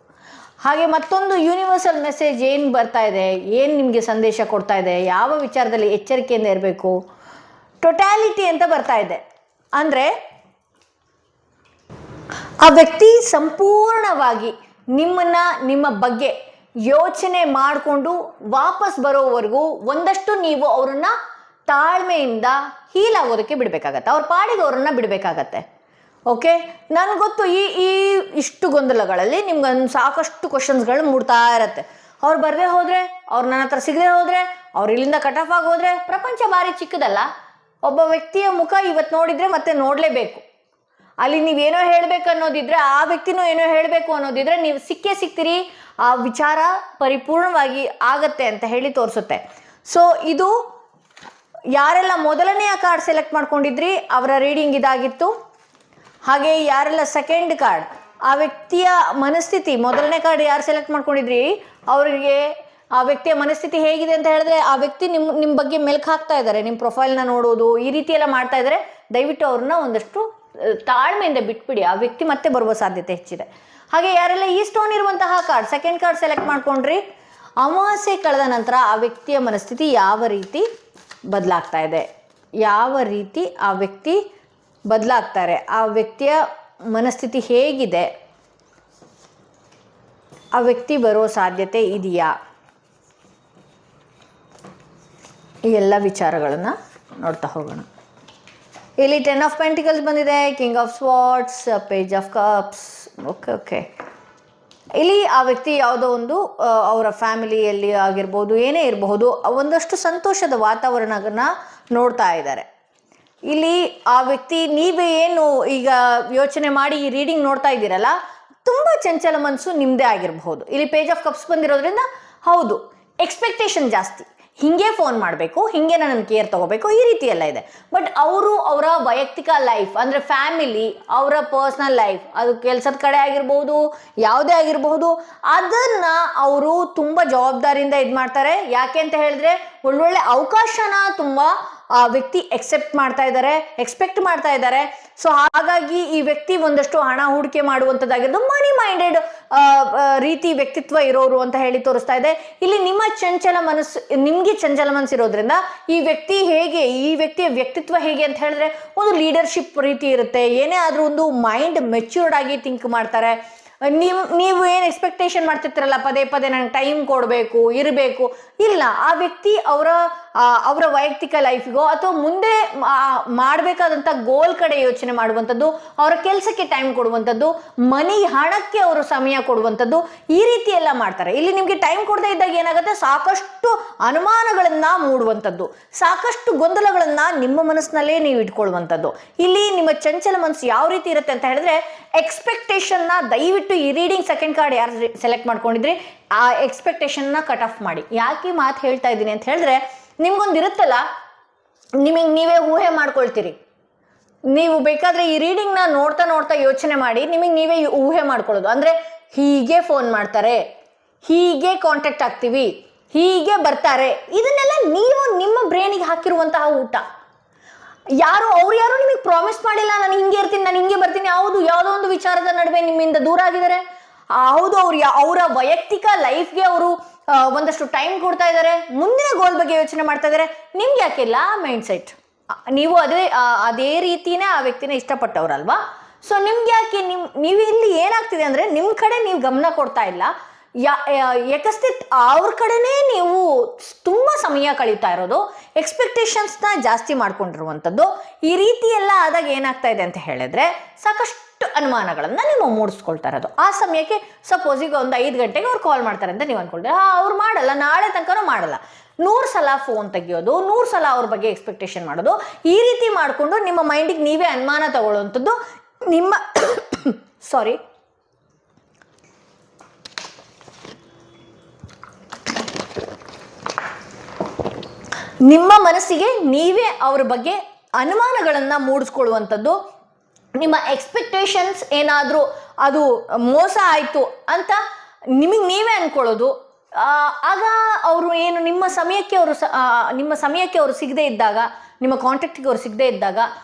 ಹಾಗೆ ಮತ್ತೊಂದು ಯೂನಿವರ್ಸಲ್ ಮೆಸೇಜ್ ಏನು ಬರ್ತಾ ಇದೆ, ಏನು ನಿಮಗೆ ಸಂದೇಶ ಕೊಡ್ತಾ ಇದೆ, ಯಾವ ವಿಚಾರದಲ್ಲಿ ಎಚ್ಚರಿಕೆಯಿಂದ ಇರಬೇಕು, ಟೋಟ್ಯಾಲಿಟಿ ಅಂತ ಬರ್ತಾ ಇದೆ. ಅಂದರೆ ಆ ವ್ಯಕ್ತಿ ಸಂಪೂರ್ಣವಾಗಿ ನಿಮ್ಮ ಬಗ್ಗೆ ಯೋಚನೆ ಮಾಡಿಕೊಂಡು ವಾಪಸ್ ಬರೋವರೆಗೂ ಒಂದಷ್ಟು ನೀವು ಅವ್ರನ್ನ ತಾಳ್ಮೆಯಿಂದ ಹೀಲ್ ಆಗೋದಕ್ಕೆ ಬಿಡಬೇಕಾಗತ್ತೆ, ಅವ್ರ ಪಾಡಿಗೆ ಅವ್ರನ್ನ ಬಿಡಬೇಕಾಗತ್ತೆ. ಓಕೆ, ನನಗೆ ಗೊತ್ತು ಈ ಇಷ್ಟು ಗೊಂದಲಗಳಲ್ಲಿ ನಿಮ್ಗೆ ಸಾಕಷ್ಟು ಕ್ವಶನ್ಸ್ಗಳು ಮೂಡ್ತಾ ಇರತ್ತೆ. ಅವ್ರು ಬರದೇ ಹೋದರೆ, ಅವ್ರು ನನ್ನ ಹತ್ರ ಸಿಗದೆ ಹೋದರೆ, ಅವ್ರು ಇಲ್ಲಿಂದ ಕಟ್ ಆಫ್ ಆಗಿ ಹೋದರೆ, ಪ್ರಪಂಚ ಭಾರಿ ಚಿಕ್ಕದಲ್ಲ. ಒಬ್ಬ ವ್ಯಕ್ತಿಯ ಮುಖ ಇವತ್ತು ನೋಡಿದರೆ ಮತ್ತೆ ನೋಡಲೇಬೇಕು. ಅಲ್ಲಿ ನೀವೇನೋ ಹೇಳಬೇಕು ಅನ್ನೋದಿದ್ರೆ, ಆ ವ್ಯಕ್ತಿನೂ ಏನೋ ಹೇಳಬೇಕು ಅನ್ನೋದಿದ್ರೆ ನೀವು ಸಿಗ್ತೀರಿ. ಆ ವಿಚಾರ ಪರಿಪೂರ್ಣವಾಗಿ ಆಗತ್ತೆ ಅಂತ ಹೇಳಿ ತೋರಿಸುತ್ತೆ. ಸೊ ಇದು ಯಾರೆಲ್ಲ ಮೊದಲನೆಯ ಕಾರ್ಡ್ ಸೆಲೆಕ್ಟ್ ಮಾಡ್ಕೊಂಡಿದ್ರಿ ಅವರ ರೀಡಿಂಗ್ ಇದಾಗಿತ್ತು. ಹಾಗೆ ಯಾರೆಲ್ಲ ಸೆಕೆಂಡ್ ಕಾರ್ಡ್, ಆ ವ್ಯಕ್ತಿಯ ಮನಸ್ಥಿತಿ, ಮೊದಲನೇ ಕಾರ್ಡ್ ಯಾರು ಸೆಲೆಕ್ಟ್ ಮಾಡ್ಕೊಂಡಿದ್ರಿ ಅವರಿಗೆ ಆ ವ್ಯಕ್ತಿಯ ಮನಸ್ಥಿತಿ ಹೇಗಿದೆ ಅಂತ ಹೇಳಿದ್ರೆ, ಆ ವ್ಯಕ್ತಿ ನಿಮ್ಮ ಬಗ್ಗೆ ಮೆಲ್ಕು ಹಾಕ್ತಾ ಇದ್ದಾರೆ, ನಿಮ್ಮ ಪ್ರೊಫೈಲ್ನ ನೋಡೋದು ಈ ರೀತಿ ಎಲ್ಲ ಮಾಡ್ತಾ ಇದ್ದಾರೆ. ದಯವಿಟ್ಟು ಅವ್ರನ್ನ ಒಂದಷ್ಟು ತಾಳ್ಮೆಯಿಂದ ಬಿಟ್ಬಿಡಿ, ಆ ವ್ಯಕ್ತಿ ಮತ್ತೆ ಬರುವ ಸಾಧ್ಯತೆ ಹೆಚ್ಚಿದೆ. ಹಾಗೆ ಯಾರೆಲ್ಲ ಈ ಸ್ಟೋನ್ ಇರುವಂತಹ ಕಾರ್ಡ್ ಸೆಕೆಂಡ್ ಕಾರ್ಡ್ ಸೆಲೆಕ್ಟ್ ಮಾಡ್ಕೊಂಡ್ರಿ, ಅಮಾವಾಸ್ಯೆ ಕಳೆದ ನಂತರ ಆ ವ್ಯಕ್ತಿಯ ಮನಸ್ಥಿತಿ ಯಾವ ರೀತಿ ಬದಲಾಗ್ತಾ ಇದೆ, ಯಾವ ರೀತಿ ಆ ವ್ಯಕ್ತಿ ಬದಲಾಗ್ತಾರೆ, ಆ ವ್ಯಕ್ತಿಯ ಮನಸ್ಥಿತಿ ಹೇಗಿದೆ, ಆ ವ್ಯಕ್ತಿ ಬರೋ ಸಾಧ್ಯತೆ ಇದೆಯಾ, ಈ ಎಲ್ಲ ವಿಚಾರಗಳನ್ನು ನೋಡ್ತಾ ಹೋಗೋಣ. ಇಲ್ಲಿ 10 ಆಫ್ ಪೆಂಟಿಕಲ್ಸ್ ಬಂದಿದೆ, king of swords, page of cups. Okay, ಇಲ್ಲಿ ಆ ವ್ಯಕ್ತಿ ಯಾವುದೋ ಒಂದು ಅವರ ಫ್ಯಾಮಿಲಿಯಲ್ಲಿ ಆಗಿರ್ಬೋದು, ಏನೇ ಇರಬಹುದು, ಒಂದಷ್ಟು ಸಂತೋಷದ ವಾತಾವರಣವನ್ನು ನೋಡ್ತಾ ಇದ್ದಾರೆ. ಇಲ್ಲಿ ಆ ವ್ಯಕ್ತಿ ನೀವೇ ಏನು ಈಗ ಯೋಚನೆ ಮಾಡಿ ಈ ರೀಡಿಂಗ್ ನೋಡ್ತಾ ಇದ್ದೀರಲ್ಲ, ತುಂಬ ಚಂಚಲ ಮನಸ್ಸು ನಿಮ್ಮದೇ ಆಗಿರಬಹುದು. ಇಲ್ಲಿ ಪೇಜ್ ಆಫ್ ಕಪ್ಸ್ ಬಂದಿರೋದ್ರಿಂದ ಹೌದು, ಎಕ್ಸ್ಪೆಕ್ಟೇಷನ್ ಜಾಸ್ತಿ, ಹಿಂಗೆ ಫೋನ್ ಮಾಡಬೇಕು, ಹಿಂಗೆ ನನ್ನ ಕೇರ್ ತಗೋಬೇಕು, ಈ ರೀತಿ ಎಲ್ಲ ಇದೆ. ಬಟ್ ಅವರ ವೈಯಕ್ತಿಕ ಲೈಫ್ ಅಂದರೆ ಫ್ಯಾಮಿಲಿ, ಅವರ ಪರ್ಸ್ನಲ್ ಲೈಫ್, ಅದು ಕೆಲಸದ ಕಡೆ ಆಗಿರ್ಬೋದು, ಯಾವುದೇ ಆಗಿರಬಹುದು, ಅದನ್ನು ಅವರು ತುಂಬ ಜವಾಬ್ದಾರಿಯಿಂದ ಇದು ಮಾಡ್ತಾರೆ. ಯಾಕೆ ಅಂತ ಹೇಳಿದ್ರೆ ಒಳ್ಳೊಳ್ಳೆ ಅವಕಾಶನ ತುಂಬ ಆ ವ್ಯಕ್ತಿ ಎಕ್ಸೆಪ್ಟ್ ಮಾಡ್ತಾ ಇದ್ದಾರೆ, ಎಕ್ಸ್ಪೆಕ್ಟ್ ಮಾಡ್ತಾ ಇದ್ದಾರೆ. ಸೊ ಹಾಗಾಗಿ ಈ ವ್ಯಕ್ತಿ ಒಂದಷ್ಟು ಹಣ ಹೂಡಿಕೆ ಮಾಡುವಂಥದ್ದಾಗಿರೋದು ಮನಿ ಮೈಂಡೆಡ್ ರೀತಿ ವ್ಯಕ್ತಿತ್ವ ಇರೋರು ಅಂತ ಹೇಳಿ ತೋರಿಸ್ತಾ ಇದೆ. ಇಲ್ಲಿ ನಿಮಗೆ ಚಂಚಲ ಮನಸ್ಸು ಇರೋದ್ರಿಂದ ಈ ವ್ಯಕ್ತಿಯ ವ್ಯಕ್ತಿತ್ವ ಹೇಗೆ ಅಂತ ಹೇಳಿದ್ರೆ ಒಂದು ಲೀಡರ್ಶಿಪ್ ರೀತಿ ಇರುತ್ತೆ. ಏನೇ ಆದರೂ ಒಂದು ಮೈಂಡ್ ಮೆಚ್ಯೂರ್ಡ್ ಆಗಿ ಥಿಂಕ್ ಮಾಡ್ತಾರೆ. ನೀವು ಏನು ಎಕ್ಸ್ಪೆಕ್ಟೇಷನ್ ಮಾಡ್ತಿರ್ತೀರಲ್ಲ, ಪದೇ ಪದೇ ನನಗೆ ಟೈಮ್ ಕೊಡಬೇಕು, ಇರಬೇಕು, ಇಲ್ಲ, ಆ ವ್ಯಕ್ತಿ ಅವರ ವೈಯಕ್ತಿಕ ಲೈಫಿಗೋ ಅಥವಾ ಮುಂದೆ ಮಾಡಬೇಕಾದಂಥ ಗೋಲ್ ಕಡೆ ಯೋಚನೆ ಮಾಡುವಂಥದ್ದು, ಅವರ ಕೆಲಸಕ್ಕೆ ಟೈಮ್ ಕೊಡುವಂಥದ್ದು, ಹಣಕ್ಕೆ ಅವರು ಸಮಯ ಕೊಡುವಂಥದ್ದು, ಈ ರೀತಿ ಎಲ್ಲ ಮಾಡ್ತಾರೆ. ಇಲ್ಲಿ ನಿಮಗೆ ಟೈಮ್ ಕೊಡದೇ ಇದ್ದಾಗ ಏನಾಗುತ್ತೆ, ಸಾಕಷ್ಟು ಅನುಮಾನಗಳನ್ನು ಮೂಡುವಂಥದ್ದು, ಸಾಕಷ್ಟು ಗೊಂದಲಗಳನ್ನು ನಿಮ್ಮ ಮನಸ್ಸಿನಲ್ಲೇ ನೀವು ಇಟ್ಕೊಳ್ಳುವಂಥದ್ದು. ಇಲ್ಲಿ ನಿಮ್ಮ ಚಂಚಲ ಮನಸ್ಸು ಯಾವ ರೀತಿ ಇರುತ್ತೆ ಅಂತ ಹೇಳಿದ್ರೆ, ಎಕ್ಸ್ಪೆಕ್ಟೇಷನ್ನ ದಯವಿಟ್ಟು ಈ ರೀಡಿಂಗ್ ಸೆಕೆಂಡ್ ಕಾರ್ಡ್ ಯಾರು ಸೆಲೆಕ್ಟ್ ಮಾಡ್ಕೊಂಡಿದ್ರಿ ಆ ಎಕ್ಸ್ಪೆಕ್ಟೇಷನ್ನ ಕಟ್ ಆಫ್ ಮಾಡಿ. ಯಾಕೆ ಮಾತು ಹೇಳ್ತಾ ಇದ್ದೀನಿ ಅಂತ ಹೇಳಿದ್ರೆ, ನಿಮ್ಗೊಂದು ಇರುತ್ತಲ್ಲ, ನಿಮಗೆ ನೀವೇ ಊಹೆ ಮಾಡ್ಕೊಳ್ತೀರಿ. ನೀವು ಬೇಕಾದ್ರೆ ಈ ರೀಡಿಂಗ್ನ ನೋಡ್ತಾ ನೋಡ್ತಾ ಯೋಚನೆ ಮಾಡಿ ನಿಮಗೆ ನೀವೇ ಊಹೆ ಮಾಡ್ಕೊಳ್ಳೋದು. ಅಂದರೆ ಹೀಗೆ ಫೋನ್ ಮಾಡ್ತಾರೆ, ಹೀಗೆ ಕಾಂಟ್ಯಾಕ್ಟ್ ಆಗ್ತೀವಿ, ಹೀಗೆ ಬರ್ತಾರೆ, ಇದನ್ನೆಲ್ಲ ನೀವು ನಿಮ್ಮ ಬ್ರೈನಿಗೆ ಹಾಕಿರುವಂತಹ ಊಟ. ಅವ್ರು ಯಾರು ನಿಮಗೆ ಪ್ರಾಮಿಸ್ ಮಾಡಿಲ್ಲ, ನಾನು ಹಿಂಗೆ ಇರ್ತೀನಿ, ನಾನು ಹಿಂಗೆ ಬರ್ತೀನಿ. ಯಾವುದೋ ಒಂದು ವಿಚಾರದ ನಡುವೆ ನಿಮ್ಮಿಂದ ದೂರ ಆಗಿದ್ದಾರೆ. ಹೌದು, ಅವರ ವೈಯಕ್ತಿಕ ಲೈಫ್ಗೆ ಅವರು ಒಂದಷ್ಟು ಟೈಮ್ ಕೊಡ್ತಾ ಇದ್ದಾರೆ, ಮುಂದಿನ ಗೋಲ್ ಬಗ್ಗೆ ಯೋಚನೆ ಮಾಡ್ತಾ ಇದ್ದಾರೆ. ನಿಮ್ಗೆ ಯಾಕಿಲ್ಲ ಮೈಂಡ್ ಸೆಟ್? ನೀವು ಅದೇ ರೀತಿನೇ ಆ ವ್ಯಕ್ತಿನ ಇಷ್ಟಪಟ್ಟವ್ರಲ್ವಾ? ಸೊ ನಿಮ್ಗೆ ಯಾಕೆ ನೀವು ಇಲ್ಲಿ ಏನಾಗ್ತಿದೆ ಅಂದ್ರೆ ನಿಮ್ಮ ಕಡೆ ನೀವು ಗಮನ ಕೊಡ್ತಾ ಇಲ್ಲ, ಯಾಕಷ್ಟೇ ಅವ್ರ ಕಡೆನೇ ನೀವು ತುಂಬ ಸಮಯ ಕಳೀತಾ ಇರೋದು, ಎಕ್ಸ್ಪೆಕ್ಟೇಷನ್ಸ್ನ ಜಾಸ್ತಿ ಮಾಡ್ಕೊಂಡಿರುವಂಥದ್ದು. ಈ ರೀತಿ ಎಲ್ಲ ಆದಾಗ ಏನಾಗ್ತಾ ಇದೆ ಅಂತ ಹೇಳಿದ್ರೆ ಸಾಕಷ್ಟು ಅನುಮಾನಗಳನ್ನ ನೀವು ಮೂಡಿಸ್ಕೊಳ್ತಾ ಇರೋದು. ಆ ಸಮಯಕ್ಕೆ ಸಪೋಸ್ ಈಗ ಒಂದು 5 ಗಂಟೆಗೆ ಅವ್ರು ಕಾಲ್ ಮಾಡ್ತಾರೆ ಅಂತ ನೀವು ಅನ್ಕೊಳ್ತೀರ, ಅವ್ರು ಮಾಡಲ್ಲ, ನಾಳೆ ತನಕನೂ ಮಾಡಲ್ಲ. 100 ಸಲ ಫೋನ್ ತೆಗಿಯೋದು, 100 ಸಲ ಅವ್ರ ಬಗ್ಗೆ ಎಕ್ಸ್ಪೆಕ್ಟೇಷನ್ ಮಾಡೋದು, ಈ ರೀತಿ ಮಾಡಿಕೊಂಡು ನಿಮ್ಮ ಮೈಂಡಿಗೆ ನೀವೇ ಅನುಮಾನ ತಗೊಳ್ಳುವಂಥದ್ದು ನಿಮ್ಮ ಸಾರಿ ನಿಮ್ಮ ಮನಸ್ಸಿಗೆ ನೀವೇ ಅವ್ರ ಬಗ್ಗೆ ಅನುಮಾನಗಳನ್ನು ಮೂಡಿಸ್ಕೊಳ್ಳುವಂಥದ್ದು. ನಿಮ್ಮ ಎಕ್ಸ್ಪೆಕ್ಟೇಷನ್ಸ್ ಏನಾದರೂ ಅದು ಮೋಸ ಆಯಿತು ಅಂತ ನಿಮಗೆ ನೀವೇ ಅಂದ್ಕೊಳ್ಳೋದು. ಆಗ ಅವರು ಏನು ನಿಮ್ಮ ಸಮಯಕ್ಕೆ ಅವರು ಸಿಗದೇ ಇದ್ದಾಗ, ನಿಮ್ಮ ಕಾಂಟ್ಯಾಕ್ಟಿಗೆ ಅವ್ರು ಸಿಗದೇ ಇದ್ದಾಗ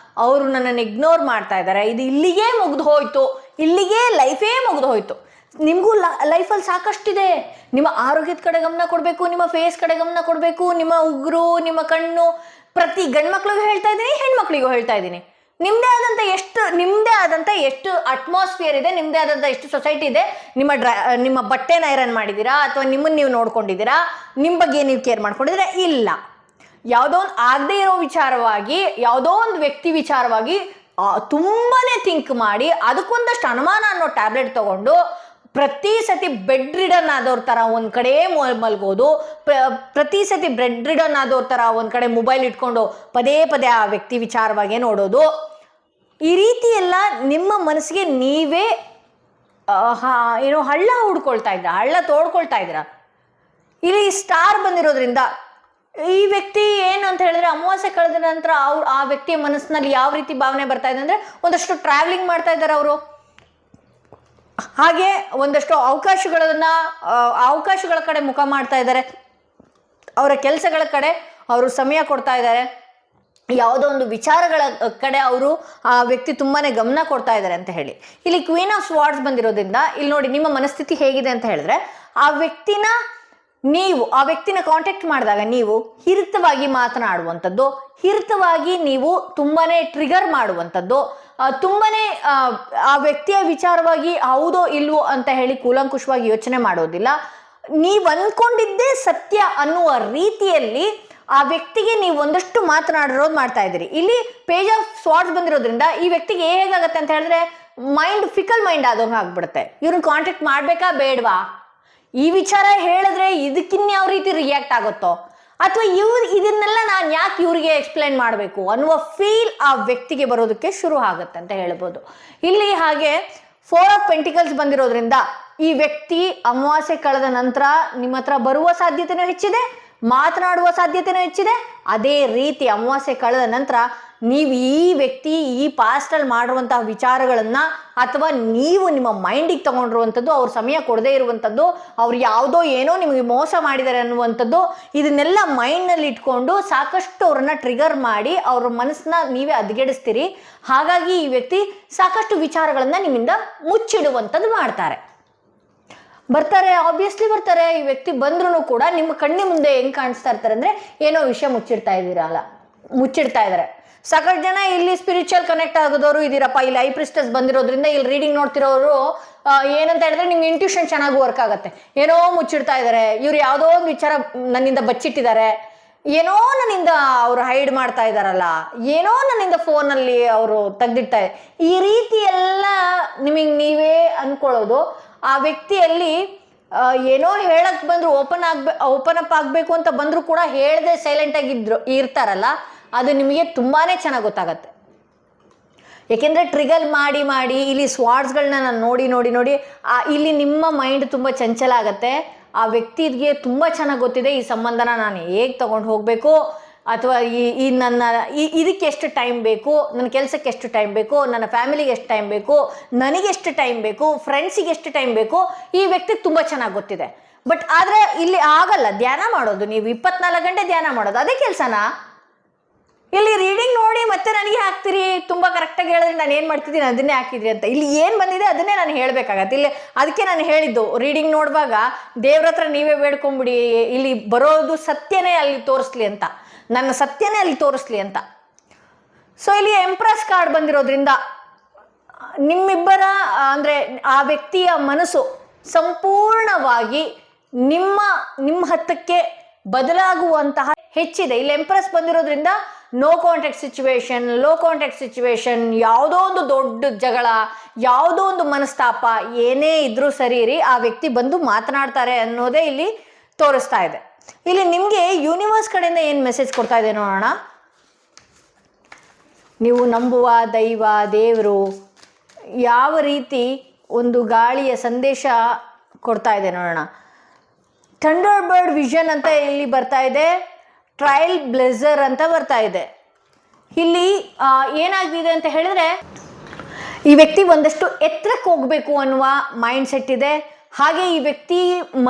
ಅವರು ನನ್ನನ್ನು ಇಗ್ನೋರ್ ಮಾಡ್ತಾ ಇದ್ದಾರೆ, ಇದು ಇಲ್ಲಿಗೆ ಮುಗಿದು ಹೋಯ್ತು, ಇಲ್ಲಿಗೆ ಲೈಫೇ ಮುಗಿದು ಹೋಯ್ತು. ನಿಮಗೂ ಲೈಫಲ್ಲಿ ಸಾಕಷ್ಟಿದೆ. ನಿಮ್ಮ ಆರೋಗ್ಯದ ಕಡೆ ಗಮನ ಕೊಡಬೇಕು, ನಿಮ್ಮ ಫೇಸ್ ಕಡೆ ಗಮನ ಕೊಡಬೇಕು, ನಿಮ್ಮ ಉಗುರು, ನಿಮ್ಮ ಕಣ್ಣು. ಪ್ರತಿ ಗಂಡು ಮಕ್ಳಿಗೂ ಹೇಳ್ತಾ ಇದ್ದೀನಿ, ಹೆಣ್ಮಕ್ಳಿಗೂ ಹೇಳ್ತಾ ಇದ್ದೀನಿ. ನಿಮ್ಮದೇ ಆದಂಥ ಎಷ್ಟು ಅಟ್ಮಾಸ್ಫಿಯರ್ ಇದೆ, ನಿಮ್ಮದೇ ಆದಂಥ ಎಷ್ಟು ಸೊಸೈಟಿ ಇದೆ. ನಿಮ್ಮ ಬಟ್ಟೆನ ಐರನ್ ಮಾಡಿದ್ದೀರಾ ಅಥವಾ ನಿಮ್ಮನ್ನು ನೀವು ನೋಡ್ಕೊಂಡಿದ್ದೀರಾ? ನಿಮ್ಮ ಬಗ್ಗೆ ನೀವು ಕೇರ್ ಮಾಡ್ಕೊಂಡಿದ್ದೀರಾ? ಇಲ್ಲ. ಯಾವುದೋ ಒಂದು ಆಗದೇ ಇರೋ ವಿಚಾರವಾಗಿ, ಯಾವುದೋ ಒಂದು ವ್ಯಕ್ತಿ ವಿಚಾರವಾಗಿ ತುಂಬಾನೇ ಥಿಂಕ್ ಮಾಡಿ ಅದಕ್ಕೊಂದಷ್ಟು ಅನುಮಾನ ಅನ್ನೋ ಟ್ಯಾಬ್ಲೆಟ್ ತಗೊಂಡು ಪ್ರತಿ ಸತಿ ಬೆಡ್ ರಿಡನ್ ಆದವ್ರ ಥರ ಒಂದು ಕಡೆ ಮಲ್ಗೋದು, ಪ್ರತಿ ಸತಿ ಬೆಡ್ ರಿಡನ್ ಆದವ್ರ ಥರ ಒಂದು ಕಡೆ ಮೊಬೈಲ್ ಇಟ್ಕೊಂಡು ಪದೇ ಪದೇ ಆ ವ್ಯಕ್ತಿ ವಿಚಾರವಾಗೇ ನೋಡೋದು. ಈ ರೀತಿ ಎಲ್ಲ ನಿಮ್ಮ ಮನಸ್ಸಿಗೆ ನೀವೇ ಹಳ್ಳ ಹುಡ್ಕೊಳ್ತಾ ಇದ್ದೀರಾ, ಹಳ್ಳ ತೋಡ್ಕೊಳ್ತಾ ಇದ್ದೀರಾ. ಇಲ್ಲಿ ಸ್ಟಾರ್ ಬಂದಿರೋದ್ರಿಂದ ಈ ವ್ಯಕ್ತಿ ಏನು ಅಂತ ಹೇಳಿದ್ರೆ ಅಮಾವಾಸ್ಯೆ ಕಳೆದ ನಂತರ ಆ ವ್ಯಕ್ತಿಯ ಮನಸ್ಸಿನಲ್ಲಿ ಯಾವ ರೀತಿ ಭಾವನೆ ಬರ್ತಾ ಇದೆ ಅಂದರೆ ಒಂದಷ್ಟು ಟ್ರಾವೆಲಿಂಗ್ ಮಾಡ್ತಾ ಇದ್ದಾರೆ ಅವರು. ಹಾಗೆ ಒಂದಷ್ಟು ಅವಕಾಶಗಳ ಕಡೆ ಮುಖ ಮಾಡ್ತಾ ಇದ್ದಾರೆ, ಅವರ ಕೆಲಸಗಳ ಕಡೆ ಅವರು ಸಮಯ ಕೊಡ್ತಾ ಇದ್ದಾರೆ, ಯಾವುದೋ ಒಂದು ವಿಚಾರಗಳ ಕಡೆ ಆ ವ್ಯಕ್ತಿ ತುಂಬಾನೇ ಗಮನ ಕೊಡ್ತಾ ಇದ್ದಾರೆ ಅಂತ ಹೇಳಿ. ಇಲ್ಲಿ ಕ್ವೀನ್ ಆಫ್ ಸ್ವಾರ್ಡ್ಸ್ ಬಂದಿರೋದ್ರಿಂದ ಇಲ್ಲಿ ನೋಡಿ ನಿಮ್ಮ ಮನಸ್ಥಿತಿ ಹೇಗಿದೆ ಅಂತ ಹೇಳಿದ್ರೆ ಆ ವ್ಯಕ್ತಿನ ಕಾಂಟ್ಯಾಕ್ಟ್ ಮಾಡಿದಾಗ ನೀವು ಹಿರಿತವಾಗಿ ಮಾತನಾಡುವಂಥದ್ದು, ಹಿರಿತವಾಗಿ ನೀವು ತುಂಬಾನೇ ಟ್ರಿಗರ್ ಮಾಡುವಂಥದ್ದು, ತುಂಬಾನೇ ಆ ವ್ಯಕ್ತಿಯ ವಿಚಾರವಾಗಿ ಹೌದೋ ಇಲ್ವೋ ಅಂತ ಹೇಳಿ ಕೂಲಂಕುಷವಾಗಿ ಯೋಚನೆ ಮಾಡೋದಿಲ್ಲ. ನೀವು ಅಂದ್ಕೊಂಡಿದ್ದೇ ಸತ್ಯ ಅನ್ನುವ ರೀತಿಯಲ್ಲಿ ಆ ವ್ಯಕ್ತಿಗೆ ನೀವು ಒಂದಷ್ಟು ಮಾತನಾಡಿರೋದು ಮಾಡ್ತಾ ಇದ್ದೀರಿ. ಇಲ್ಲಿ ಪೇಜ್ ಆಫ್ ಸ್ವಾರ್ಡ್ಸ್ ಬಂದಿರೋದ್ರಿಂದ ಈ ವ್ಯಕ್ತಿಗೆ ಹೇಗಾಗತ್ತೆ ಅಂತ ಹೇಳಿದ್ರೆ ಫಿಕಲ್ ಮೈಂಡ್ ಆದಂಗೆ ಆಗ್ಬಿಡುತ್ತೆ. ಇವ್ರನ್ನ ಕಾಂಟ್ಯಾಕ್ಟ್ ಮಾಡ್ಬೇಕಾ ಬೇಡವಾ, ಈ ವಿಚಾರ ಹೇಳಿದ್ರೆ ಇದಕ್ಕಿನ್ಯಾವ ರೀತಿ ರಿಯಾಕ್ಟ್ ಆಗುತ್ತೋ, ಅಥವಾ ಇದನ್ನೆಲ್ಲ ನಾನು ಯಾಕೆ ಇವ್ರಿಗೆ ಎಕ್ಸ್ಪ್ಲೈನ್ ಮಾಡಬೇಕು ಅನ್ನುವ ಫೀಲ್ ಆ ವ್ಯಕ್ತಿಗೆ ಬರೋದಕ್ಕೆ ಶುರು ಆಗುತ್ತೆ ಅಂತ ಹೇಳ್ಬೋದು. ಇಲ್ಲಿ ಹಾಗೆ 4 ಆಫ್ ಪೆಂಟಿಕಲ್ಸ್ ಬಂದಿರೋದ್ರಿಂದ ಈ ವ್ಯಕ್ತಿ ಅಮಾವಾಸ್ಯೆ ಕಳೆದ ನಂತರ ನಿಮ್ಮ ಹತ್ರ ಬರುವ ಸಾಧ್ಯತೆನೂ ಹೆಚ್ಚಿದೆ, ಮಾತನಾಡುವ ಸಾಧ್ಯತೆನೂ ಹೆಚ್ಚಿದೆ. ಅದೇ ರೀತಿ ಅಮಾವಾಸ್ಯೆ ಕಳೆದ ನಂತರ ನೀವು ಈ ವ್ಯಕ್ತಿ ಈ ಪಾಸ್ಟಲ್ಲಿ ಮಾಡಿರುವಂತಹ ವಿಚಾರಗಳನ್ನ ಅಥವಾ ನೀವು ನಿಮ್ಮ ಮೈಂಡಿಗೆ ತಗೊಂಡಿರುವಂಥದ್ದು, ಅವ್ರ ಸಮಯ ಕೊಡದೇ ಇರುವಂಥದ್ದು, ಅವ್ರು ಯಾವುದೋ ಏನೋ ನಿಮಗೆ ಮೋಸ ಮಾಡಿದ್ದಾರೆ ಅನ್ನುವಂಥದ್ದು, ಇದನ್ನೆಲ್ಲ ಮೈಂಡ್ನಲ್ಲಿ ಇಟ್ಕೊಂಡು ಸಾಕಷ್ಟು ಅವ್ರನ್ನ ಟ್ರಿಗರ್ ಮಾಡಿ ಅವ್ರ ಮನಸ್ಸನ್ನ ನೀವೇ ಹದಗೆಡಿಸ್ತೀರಿ. ಹಾಗಾಗಿ ಈ ವ್ಯಕ್ತಿ ಸಾಕಷ್ಟು ವಿಚಾರಗಳನ್ನ ನಿಮ್ಮಿಂದ ಮುಚ್ಚಿಡುವಂಥದ್ದು ಮಾಡ್ತಾರೆ. ಆಬ್ವಿಯಸ್ಲಿ ಬರ್ತಾರೆ. ಈ ವ್ಯಕ್ತಿ ಬಂದ್ರೂ ಕೂಡ ನಿಮ್ಮ ಕಣ್ಣಿ ಮುಂದೆ ಹೆಂಗ್ ಕಾಣಿಸ್ತಾ ಇರ್ತಾರೆ ಅಂದ್ರೆ ಏನೋ ವಿಷಯ ಮುಚ್ಚಿಡ್ತಾ ಇದ್ದಾರೆ. ಸಾಕಷ್ಟು ಜನ ಇಲ್ಲಿ ಸ್ಪಿರಿಚುವಲ್ ಕನೆಕ್ಟ್ ಆಗೋದವರು ಇದೀರಪ್ಪ. ಇಲ್ಲಿ ಐ ಪ್ರಿಸ್ಟಸ್ ಬಂದಿರೋದ್ರಿಂದ ಇಲ್ಲಿ ರೀಡಿಂಗ್ ನೋಡ್ತಿರೋರು ಏನಂತ ಹೇಳಿದ್ರೆ ನಿಮ್ಗೆ ಇಂಟ್ಯೂಷನ್ ಚೆನ್ನಾಗಿ ವರ್ಕ್ ಆಗುತ್ತೆ. ಏನೋ ಮುಚ್ಚಿಡ್ತಾ ಇದ್ದಾರೆ, ಇವ್ರು ಯಾವುದೋ ಒಂದು ವಿಚಾರ ನನ್ನಿಂದ ಬಚ್ಚಿಟ್ಟಿದ್ದಾರೆ, ಏನೋ ನನ್ನಿಂದ ಅವರು ಹೈಡ್ ಮಾಡ್ತಾ ಇದ್ದಾರಲ್ಲ, ಏನೋ ನನ್ನಿಂದ ಫೋನಲ್ಲಿ ಅವರು ತೆಗ್ದಿಡ್ತಾ ಇದ್ದಾರೆ. ಈ ರೀತಿ ಎಲ್ಲ ನಿಮಗೆ ನೀವೇ ಅನ್ಕೊಳ್ಳೋದು. ಆ ವ್ಯಕ್ತಿಯಲ್ಲಿ ಏನೋ ಹೇಳಕ್ ಬಂದ್ರು, ಓಪನ್ ಅಪ್ ಆಗ್ಬೇಕು ಅಂತ ಬಂದ್ರು ಕೂಡ ಹೇಳದೆ ಸೈಲೆಂಟ್ ಇರ್ತಾರಲ್ಲ, ಅದು ನಿಮಗೆ ತುಂಬಾನೇ ಚೆನ್ನಾಗಿ ಗೊತ್ತಾಗತ್ತೆ. ಯಾಕೆಂದ್ರೆ ಟ್ರಿಗರ್ ಮಾಡಿ ಇಲ್ಲಿ ಸ್ವಾರ್ಡ್ಸ್ಗಳನ್ನ ನಾನು ನೋಡಿ ಇಲ್ಲಿ ನಿಮ್ಮ ಮೈಂಡ್ ತುಂಬ ಚಂಚಲ ಆಗತ್ತೆ. ಆ ವ್ಯಕ್ತಿಗೆ ತುಂಬ ಚೆನ್ನಾಗಿ ಗೊತ್ತಿದೆ ಈ ಸಂಬಂಧನ ನಾನು ಹೇಗೆ ತಗೊಂಡು ಹೋಗಬೇಕು, ಅಥವಾ ಇದಕ್ಕೆ ಎಷ್ಟು ಟೈಮ್ ಬೇಕು, ನನ್ನ ಕೆಲಸಕ್ಕೆ ಎಷ್ಟು ಟೈಮ್ ಬೇಕು, ನನ್ನ ಫ್ಯಾಮಿಲಿಗೆ ಎಷ್ಟು ಟೈಮ್ ಬೇಕು, ನನಗೆ ಎಷ್ಟು ಟೈಮ್ ಬೇಕು, ಫ್ರೆಂಡ್ಸಿಗೆ ಎಷ್ಟು ಟೈಮ್ ಬೇಕು, ಈ ವ್ಯಕ್ತಿಗೆ ತುಂಬ ಚೆನ್ನಾಗಿ ಗೊತ್ತಿದೆ. ಬಟ್ ಆದರೆ ಇಲ್ಲಿ ಆಗಲ್ಲ ಧ್ಯಾನ ಮಾಡೋದು. ನೀವು 24 ಗಂಟೆ ಧ್ಯಾನ ಮಾಡೋದು ಅದೇ ಕೆಲಸನಾ? ಇಲ್ಲಿ ರೀಡಿಂಗ್ ನೋಡಿ ಮತ್ತೆ ನನಗೆ ಹಾಕ್ತೀರಿ, ತುಂಬ ಕರೆಕ್ಟಾಗಿ ಹೇಳಿದ್ರೆ ನಾನು ಏನು ಮಾಡ್ತಿದ್ದೀನಿ ಅದನ್ನೇ ಹಾಕಿದ್ರಿ ಅಂತ. ಇಲ್ಲಿ ಏನು ಬಂದಿದೆ ಅದನ್ನೇ ನಾನು ಹೇಳಬೇಕಾಗತ್ತೆ. ಇಲ್ಲಿ ಅದಕ್ಕೆ ನಾನು ಹೇಳಿದ್ದು, ರೀಡಿಂಗ್ ನೋಡುವಾಗ ದೇವ್ರ ಹತ್ರ ನೀವೇ ಬೇಡ್ಕೊಂಬಿಡಿ, ಇಲ್ಲಿ ಬರೋದು ಸತ್ಯನೇ ಅಲ್ಲಿ ತೋರಿಸ್ಲಿ ಅಂತ, ನನ್ನ ಸತ್ಯನೇ ಅಲ್ಲಿ ತೋರಿಸ್ಲಿ ಅಂತ. ಸೊ ಇಲ್ಲಿ ಎಂಪ್ರೆಸ್ ಕಾರ್ಡ್ ಬಂದಿರೋದ್ರಿಂದ ನಿಮ್ಮಿಬ್ಬರ ಅಂದರೆ ಆ ವ್ಯಕ್ತಿಯ ಮನಸ್ಸು ಸಂಪೂರ್ಣವಾಗಿ ನಿಮ್ಮ ಹತ್ತಕ್ಕೆ ಬದಲಾಗುವಂತಹ ಹೆಚ್ಚಿದೆ. ಇಲ್ಲಿ ಎಂಪ್ರೆಸ್ ಬಂದಿರೋದ್ರಿಂದ no contact situation, low contact situation, ಯಾವುದೋ ಒಂದು ದೊಡ್ಡ ಜಗಳ, ಯಾವುದೋ ಒಂದು ಮನಸ್ತಾಪ ಏನೇ ಇದ್ರೂ ಸರಿ ರೀ, ಆ ವ್ಯಕ್ತಿ ಬಂದು ಮಾತನಾಡ್ತಾರೆ ಅನ್ನೋದೇ ಇಲ್ಲಿ ತೋರಿಸ್ತಾ ಇದೆ. ಇಲ್ಲಿ ನಿಮಗೆ ಯೂನಿವರ್ಸ್ ಕಡೆಯಿಂದ ಏನು ಮೆಸೇಜ್ ಕೊಡ್ತಾ ಇದೆ ನೋಡೋಣ. ನೀವು ನಂಬುವ ದೈವ, ದೇವರು ಯಾವ ರೀತಿ ಒಂದು ಗಾಳಿಯ ಸಂದೇಶ ಕೊಡ್ತಾ ಇದೆ ನೋಡೋಣ. ಥಂಡರ್ ಬರ್ಡ್ ವಿಷನ್ ಅಂತ ಇಲ್ಲಿ ಬರ್ತಾ ಇದೆ, ಟ್ರಯಲ್ ಬ್ಲೇಸರ್ ಅಂತ ಬರ್ತಾ ಇದೆ. ಇಲ್ಲಿ ಏನಾಗಿದೆ ಅಂತ ಹೇಳಿದ್ರೆ, ಈ ವ್ಯಕ್ತಿ ಒಂದಷ್ಟು ಎತ್ತರಕ್ಕೆ ಹೋಗಬೇಕು ಅನ್ನುವ ಮೈಂಡ್ ಸೆಟ್ ಇದೆ. ಹಾಗೆ ಈ ವ್ಯಕ್ತಿ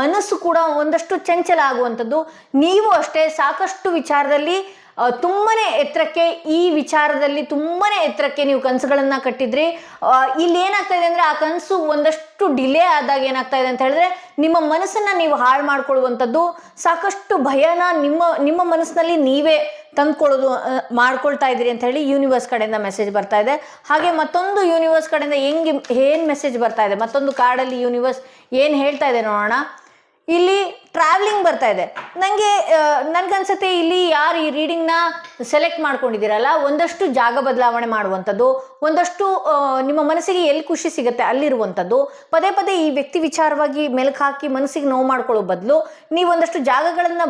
ಮನಸ್ಸು ಕೂಡ ಒಂದಷ್ಟು ಚಂಚಲ ಆಗುವಂಥದ್ದು. ನೀವು ಅಷ್ಟೇ ಸಾಕಷ್ಟು ವಿಚಾರದಲ್ಲಿ ತುಂಬನೇ ಎತ್ತರಕ್ಕೆ, ಈ ವಿಚಾರದಲ್ಲಿ ತುಂಬನೇ ಎತ್ತರಕ್ಕೆ ನೀವು ಕನಸುಗಳನ್ನ ಕಟ್ಟಿದ್ರಿ. ಇಲ್ಲಿ ಏನಾಗ್ತಾ ಇದೆ ಅಂದ್ರೆ, ಆ ಕನಸು ಒಂದಷ್ಟು ಡಿಲೇ ಆದಾಗ ಏನಾಗ್ತಾ ಇದೆ ಅಂತ ಹೇಳಿದ್ರೆ, ನಿಮ್ಮ ಮನಸ್ಸನ್ನ ನೀವು ಹಾಳು ಮಾಡ್ಕೊಳ್ಳುವಂಥದ್ದು, ಸಾಕಷ್ಟು ಭಯನ ನಿಮ್ಮ ಮನಸ್ಸಿನಲ್ಲಿ ನೀವೇ ಮಾಡ್ಕೊಳ್ತಾ ಇದ್ದೀರಿ ಅಂತ ಹೇಳಿ ಯೂನಿವರ್ಸ್ ಕಡೆಯಿಂದ ಮೆಸೇಜ್ ಬರ್ತಾ ಇದೆ. ಹಾಗೆ ಮತ್ತೊಂದು ಯೂನಿವರ್ಸ್ ಕಡೆಯಿಂದ ಏನು ಮೆಸೇಜ್ ಬರ್ತಾ ಇದೆ, ಮತ್ತೊಂದು ಕಾರ್ಡಲ್ಲಿ ಯೂನಿವರ್ಸ್ ಏನು ಹೇಳ್ತಾ ಇದೆ ನೋಡೋಣ. ಇಲ್ಲಿ ಟ್ರಾವೆಲಿಂಗ್ ಬರ್ತಾ ಇದೆ. ನನ್ಗನ್ಸುತ್ತೆ ಇಲ್ಲಿ ಯಾರು ಈ ರೀಡಿಂಗ್ನ ಸೆಲೆಕ್ಟ್ ಮಾಡ್ಕೊಂಡಿದ್ದೀರಲ್ಲ, ಒಂದಷ್ಟು ಜಾಗ ಬದಲಾವಣೆ ಮಾಡುವಂಥದ್ದು, ಒಂದಷ್ಟು ನಿಮ್ಮ ಮನಸ್ಸಿಗೆ ಎಲ್ಲಿ ಖುಷಿ ಸಿಗುತ್ತೆ ಅಲ್ಲಿರುವಂಥದ್ದು, ಪದೇ ಪದೇ ಈ ವ್ಯಕ್ತಿ ವಿಚಾರವಾಗಿ ಮೆಲುಕು ಹಾಕಿ ಮನಸ್ಸಿಗೆ ನೋವು ಮಾಡ್ಕೊಳ್ಳೋ ಬದಲು ನೀವು ಒಂದಷ್ಟು ಜಾಗಗಳನ್ನು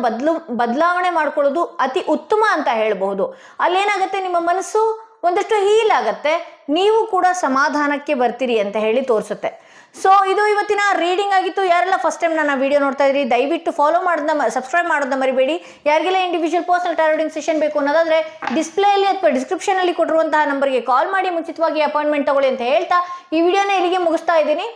ಬದಲಾವಣೆ ಮಾಡ್ಕೊಳ್ಳೋದು ಅತಿ ಉತ್ತಮ ಅಂತ ಹೇಳಬಹುದು. ಅಲ್ಲೇನಾಗುತ್ತೆ, ನಿಮ್ಮ ಮನಸ್ಸು ಒಂದಷ್ಟು ಹೀಲ್ ಆಗತ್ತೆ, ನೀವು ಕೂಡ ಸಮಾಧಾನಕ್ಕೆ ಬರ್ತೀರಿ ಅಂತ ಹೇಳಿ ತೋರಿಸುತ್ತೆ. ಸೊ ಇದು ಇವತ್ತಿನ ರೀಡಿಂಗ್ ಆಗಿತ್ತು. ಯಾರೆಲ್ಲ ಫಸ್ಟ್ ಟೈಮ್ ನನ್ನ ವಿಡಿಯೋ ನೋಡ್ತಾ ಇದ್ರಿ, ದಯವಿಟ್ಟು ಫಾಲೋ ಮಾಡೋದನ್ನ, ಸಬ್ಸ್ಕ್ರೈಬ್ ಮಾಡೋದನ್ನ ಮರಿಬೇಡಿ. ಯಾರಿಗೆಲ್ಲ ಇಂಡಿವಿಜುವಲ್ ಪರ್ಸನಲ್ ಟಾರೋ ರೀಡಿಂಗ್ ಸೆಷನ್ ಬೇಕು ಅನ್ನೋದಾದ್ರೆ ಡಿಸ್ಪ್ಲೇಯಲ್ಲಿ ಅಥವಾ ಡಿಸ್ಕ್ರಿಪ್ಷನಲ್ಲಿ ಕೊಟ್ಟಿರುವಂತಹ ನಂಬರ್ಗೆ ಕಾಲ್ ಮಾಡಿ ಮುಂಚಿತವಾಗಿ ಅಪಾಯಿಂಟ್ಮೆಂಟ್ ತಗೊಳ್ಳಿ ಅಂತ ಹೇಳ್ತಾ ಈ ವಿಡಿಯೋನ ಇಲ್ಲಿಗೆ ಮುಗಿಸ್ತಾ ಇದ್ದೀನಿ.